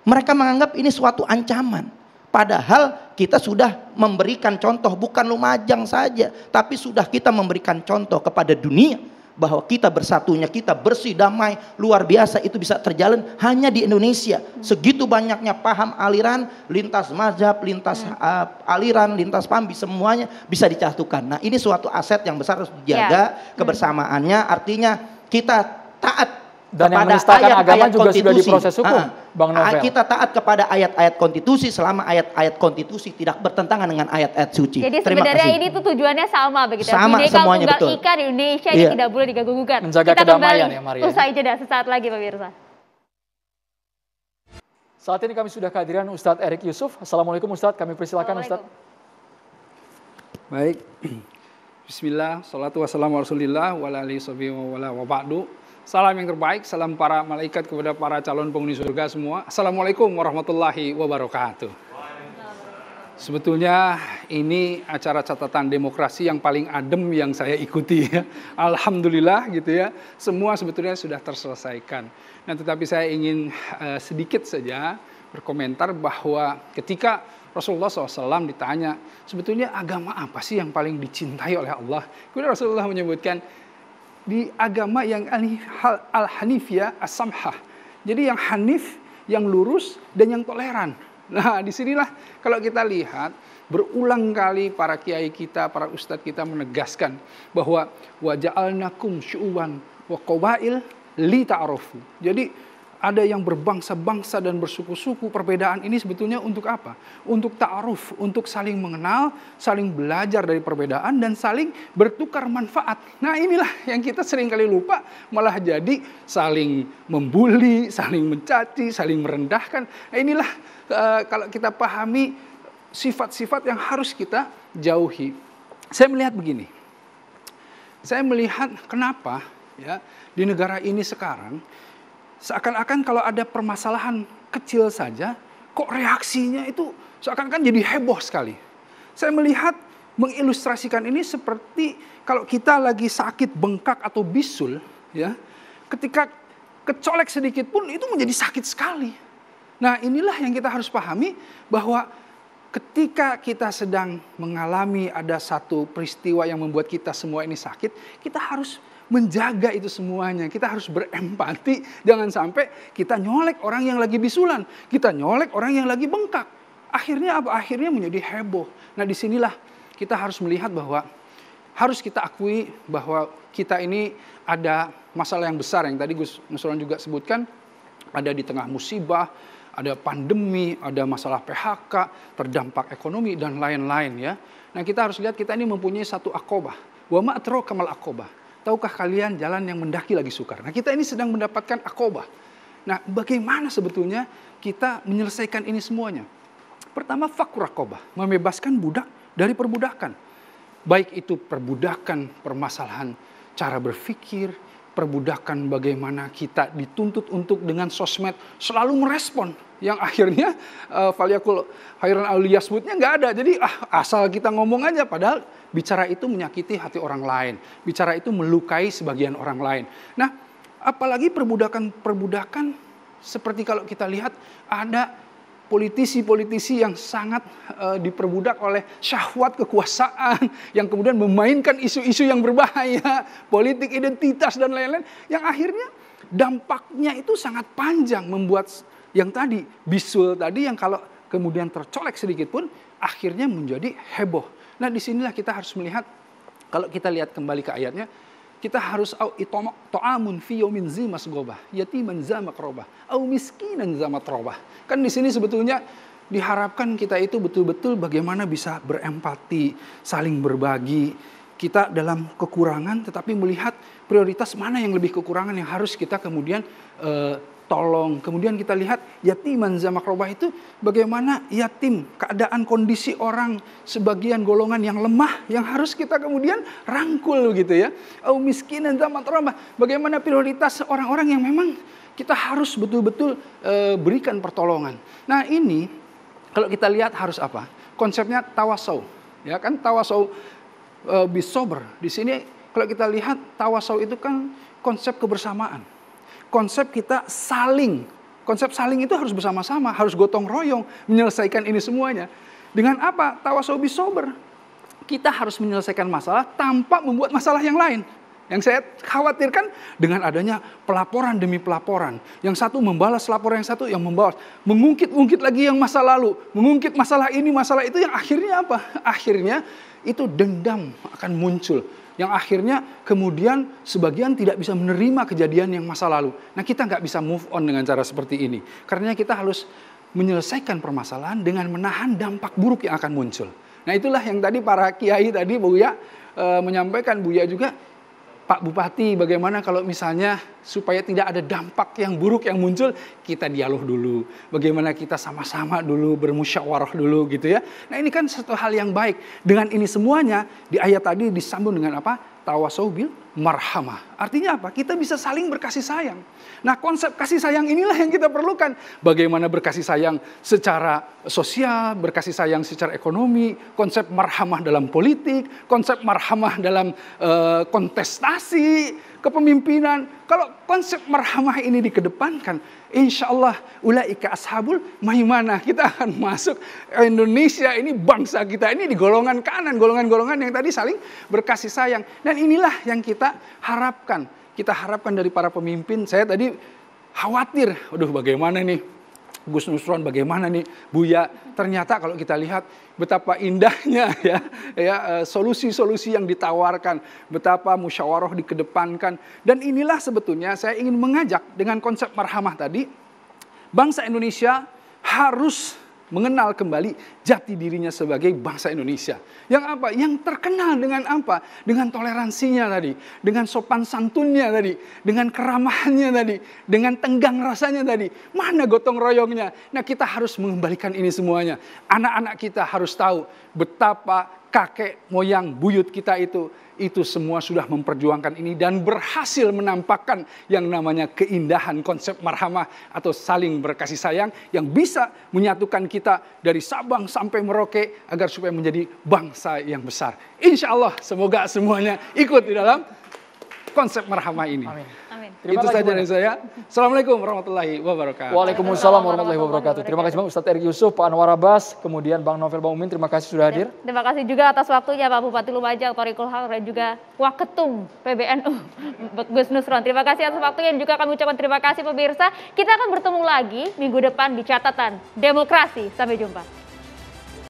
Speaker 6: Mereka menganggap ini suatu ancaman. Padahal kita sudah memberikan contoh, bukan Lumajang saja, tapi sudah kita memberikan contoh kepada dunia bahwa kita bersatunya, kita bersih, damai, luar biasa, itu bisa terjalan hanya di Indonesia. Segitu banyaknya paham aliran, lintas mazhab, lintas aliran, lintas pambi, semuanya bisa dicatukan. Nah ini suatu aset yang besar harus dijaga kebersamaannya, artinya kita taat.
Speaker 1: Dan yang menistakan agama juga sudah diproses hukum, Bang Novel.
Speaker 6: Kita taat kepada ayat-ayat konstitusi selama ayat-ayat konstitusi tidak bertentangan dengan ayat-ayat suci.
Speaker 2: Jadi sebenarnya ini tuh tujuannya sama begitu.
Speaker 6: Sama semuanya, betul.
Speaker 2: Ika di Indonesia ini tidak boleh diganggu-gugat.
Speaker 1: Menjaga
Speaker 2: Kita
Speaker 1: kedamaian
Speaker 2: kembali
Speaker 1: ya Maria.
Speaker 2: usai jeda sesaat lagi pemirsa.
Speaker 1: Saat ini kami sudah kehadiran Ustadz Erik Yusuf. Assalamualaikum Ustadz, kami persilakan Ustadz.
Speaker 9: Baik. Bismillah, salatu wassalamu ala rasulillah wa ala alihi wa ba'du. Salam yang terbaik, salam para malaikat kepada para calon penghuni surga semua. Assalamualaikum warahmatullahi wabarakatuh. Sebetulnya ini acara catatan demokrasi yang paling adem yang saya ikuti ya. Alhamdulillah gitu ya. Semua sebetulnya sudah terselesaikan. Nah, tetapi saya ingin sedikit saja berkomentar bahwa ketika Rasulullah SAW ditanya, sebetulnya agama apa sih yang paling dicintai oleh Allah? Kemudian Rasulullah menyebutkan, di agama yang al-hanifiyah as-samhah. Jadi yang hanif, yang lurus, dan yang toleran. Nah disinilah kalau kita lihat, berulang kali para kiai kita, para ustadz kita menegaskan bahwa waja'alnakum syu'uban wa qabail li ta'arufu. Jadi ada yang berbangsa-bangsa dan bersuku-suku. Perbedaan ini sebetulnya untuk apa? Untuk ta'aruf, untuk saling mengenal, saling belajar dari perbedaan, dan saling bertukar manfaat. Nah inilah yang kita sering kali lupa, malah jadi saling membuli, saling mencaci, saling merendahkan. Nah inilah kalau kita pahami sifat-sifat yang harus kita jauhi. Saya melihat begini, saya melihat kenapa ya di negara ini sekarang, seakan-akan kalau ada permasalahan kecil saja, kok reaksinya itu seakan-akan jadi heboh sekali. Saya melihat mengilustrasikan ini seperti kalau kita lagi sakit bengkak atau bisul, ya, ketika kecolek sedikit pun itu menjadi sakit sekali. Nah inilah yang kita harus pahami, bahwa ketika kita sedang mengalami ada satu peristiwa yang membuat kita semua ini sakit, kita harus menjaga itu semuanya. Kita harus berempati. Jangan sampai kita nyolek orang yang lagi bisulan. Kita nyolek orang yang lagi bengkak. Akhirnya apa? Akhirnya menjadi heboh. Nah disinilah kita harus melihat bahwa harus kita akui bahwa kita ini ada masalah yang besar yang tadi Gus Nusron juga sebutkan, ada di tengah musibah, ada pandemi, ada masalah PHK, terdampak ekonomi dan lain-lain ya. Nah kita harus lihat kita ini mempunyai satu akobah. Wa ma adraka mal akobah. Tahukah kalian jalan yang mendaki lagi sukar? Nah kita ini sedang mendapatkan akobah. Nah bagaimana sebetulnya kita menyelesaikan ini semuanya? Pertama fakkur akobah, membebaskan budak dari perbudakan. Baik itu perbudakan permasalahan cara berpikir, perbudakan bagaimana kita dituntut untuk dengan sosmed selalu merespon. Yang akhirnya falyakul khairan aw liyasmutnya nggak ada. Jadi asal kita ngomong aja, padahal bicara itu menyakiti hati orang lain. Bicara itu melukai sebagian orang lain. Nah apalagi perbudakan seperti kalau kita lihat ada politisi-politisi yang sangat diperbudak oleh syahwat kekuasaan, yang kemudian memainkan isu-isu yang berbahaya, politik identitas dan lain-lain, yang akhirnya dampaknya itu sangat panjang, membuat yang tadi bisul tadi yang kalau kemudian tercolek sedikit pun akhirnya menjadi heboh. Nah disinilah kita harus melihat, kalau kita lihat kembali ke ayatnya, kita harus ta'amun fi yaumin zi masghobah, yatiman za maqrabah, au miskinan za matrobah. Kan di sini sebetulnya diharapkan kita itu betul-betul bagaimana bisa berempati, saling berbagi. Kita dalam kekurangan tetapi melihat prioritas mana yang lebih kekurangan yang harus kita kemudian tolong. Kemudian kita lihat yatiman za maqrabah itu bagaimana yatim, keadaan kondisi orang sebagian golongan yang lemah yang harus kita kemudian rangkul gitu ya. Au miskinan za matrobah, bagaimana prioritas orang-orang yang memang kita harus betul-betul berikan pertolongan. Nah ini kalau kita lihat harus apa? Konsepnya tawasau, ya kan, tawasau bisober. Di sini kalau kita lihat tawasau itu kan konsep kebersamaan. Konsep kita saling, konsep saling itu harus bersama-sama, harus gotong royong menyelesaikan ini semuanya. Dengan apa? Tawasau bisober. Kita harus menyelesaikan masalah tanpa membuat masalah yang lain. Yang saya khawatirkan dengan adanya pelaporan demi pelaporan. Yang satu membalas laporan yang satu, yang membalas. Mengungkit-ungkit lagi yang masa lalu. Mengungkit masalah ini, masalah itu, yang akhirnya apa? Akhirnya itu dendam akan muncul. Yang akhirnya kemudian sebagian tidak bisa menerima kejadian yang masa lalu. Nah kita nggak bisa move on dengan cara seperti ini. Karena kita harus menyelesaikan permasalahan dengan menahan dampak buruk yang akan muncul. Nah itulah yang tadi para kiai tadi Buya menyampaikan, Buya juga, Pak Bupati, bagaimana kalau misalnya supaya tidak ada dampak yang buruk yang muncul, kita dialog dulu. Bagaimana kita sama-sama dulu bermusyawarah dulu gitu ya. Nah ini kan satu hal yang baik. Dengan ini semuanya di ayat tadi disambung dengan apa? Tawasau bil marhamah. Artinya apa? Kita bisa saling berkasih sayang. Nah konsep kasih sayang inilah yang kita perlukan. Bagaimana berkasih sayang secara sosial, berkasih sayang secara ekonomi, konsep marhamah dalam politik, konsep marhamah dalam kontestasi, kepemimpinan. Kalau konsep marhamah ini dikedepankan, insya Allah ulaika ashabul maimanah. Kita akan masuk Indonesia ini, bangsa kita ini di golongan kanan, golongan-golongan yang tadi saling berkasih sayang. Dan inilah yang kita harapkan. Kita harapkan dari para pemimpin. Saya tadi khawatir, aduh bagaimana nih Gus Nusron, bagaimana nih Buya. Ternyata kalau kita lihat betapa indahnya ya solusi-solusi yang ditawarkan, betapa musyawarah dikedepankan. Dan inilah sebetulnya saya ingin mengajak dengan konsep marhamah tadi, bangsa Indonesia harus mengenal kembali jati dirinya sebagai bangsa Indonesia. Yang apa? Yang terkenal dengan apa? Dengan toleransinya tadi, dengan sopan santunnya tadi, dengan keramahannya tadi, dengan tenggang rasanya tadi. Mana gotong royongnya? Nah kita harus mengembalikan ini semuanya. Anak-anak kita harus tahu betapa kakek moyang buyut kita itu semua sudah memperjuangkan ini dan berhasil menampakkan yang namanya keindahan konsep marhamah atau saling berkasih sayang yang bisa menyatukan kita dari Sabang sampai Merauke agar supaya menjadi bangsa yang besar. Insya Allah semoga semuanya ikut di dalam konsep marhamah ini. Amin. Itu saja dari saya. Assalamualaikum warahmatullahi wabarakatuh.
Speaker 1: Waalaikumsalam warahmatullahi wabarakatuh. Terima kasih Bang Ustadz Erick Yusuf, Pak Anwar Abbas, kemudian Bang Novel Bang Umin. Terima kasih sudah hadir.
Speaker 2: Terima kasih juga atas waktunya Pak Bupati Lumajang, Thoriqul Haq, dan juga Waketum PBNU Gus Nusron. Terima kasih atas waktunya dan juga kami ucapkan terima kasih pemirsa. Kita akan bertemu lagi minggu depan di catatan demokrasi. Sampai jumpa.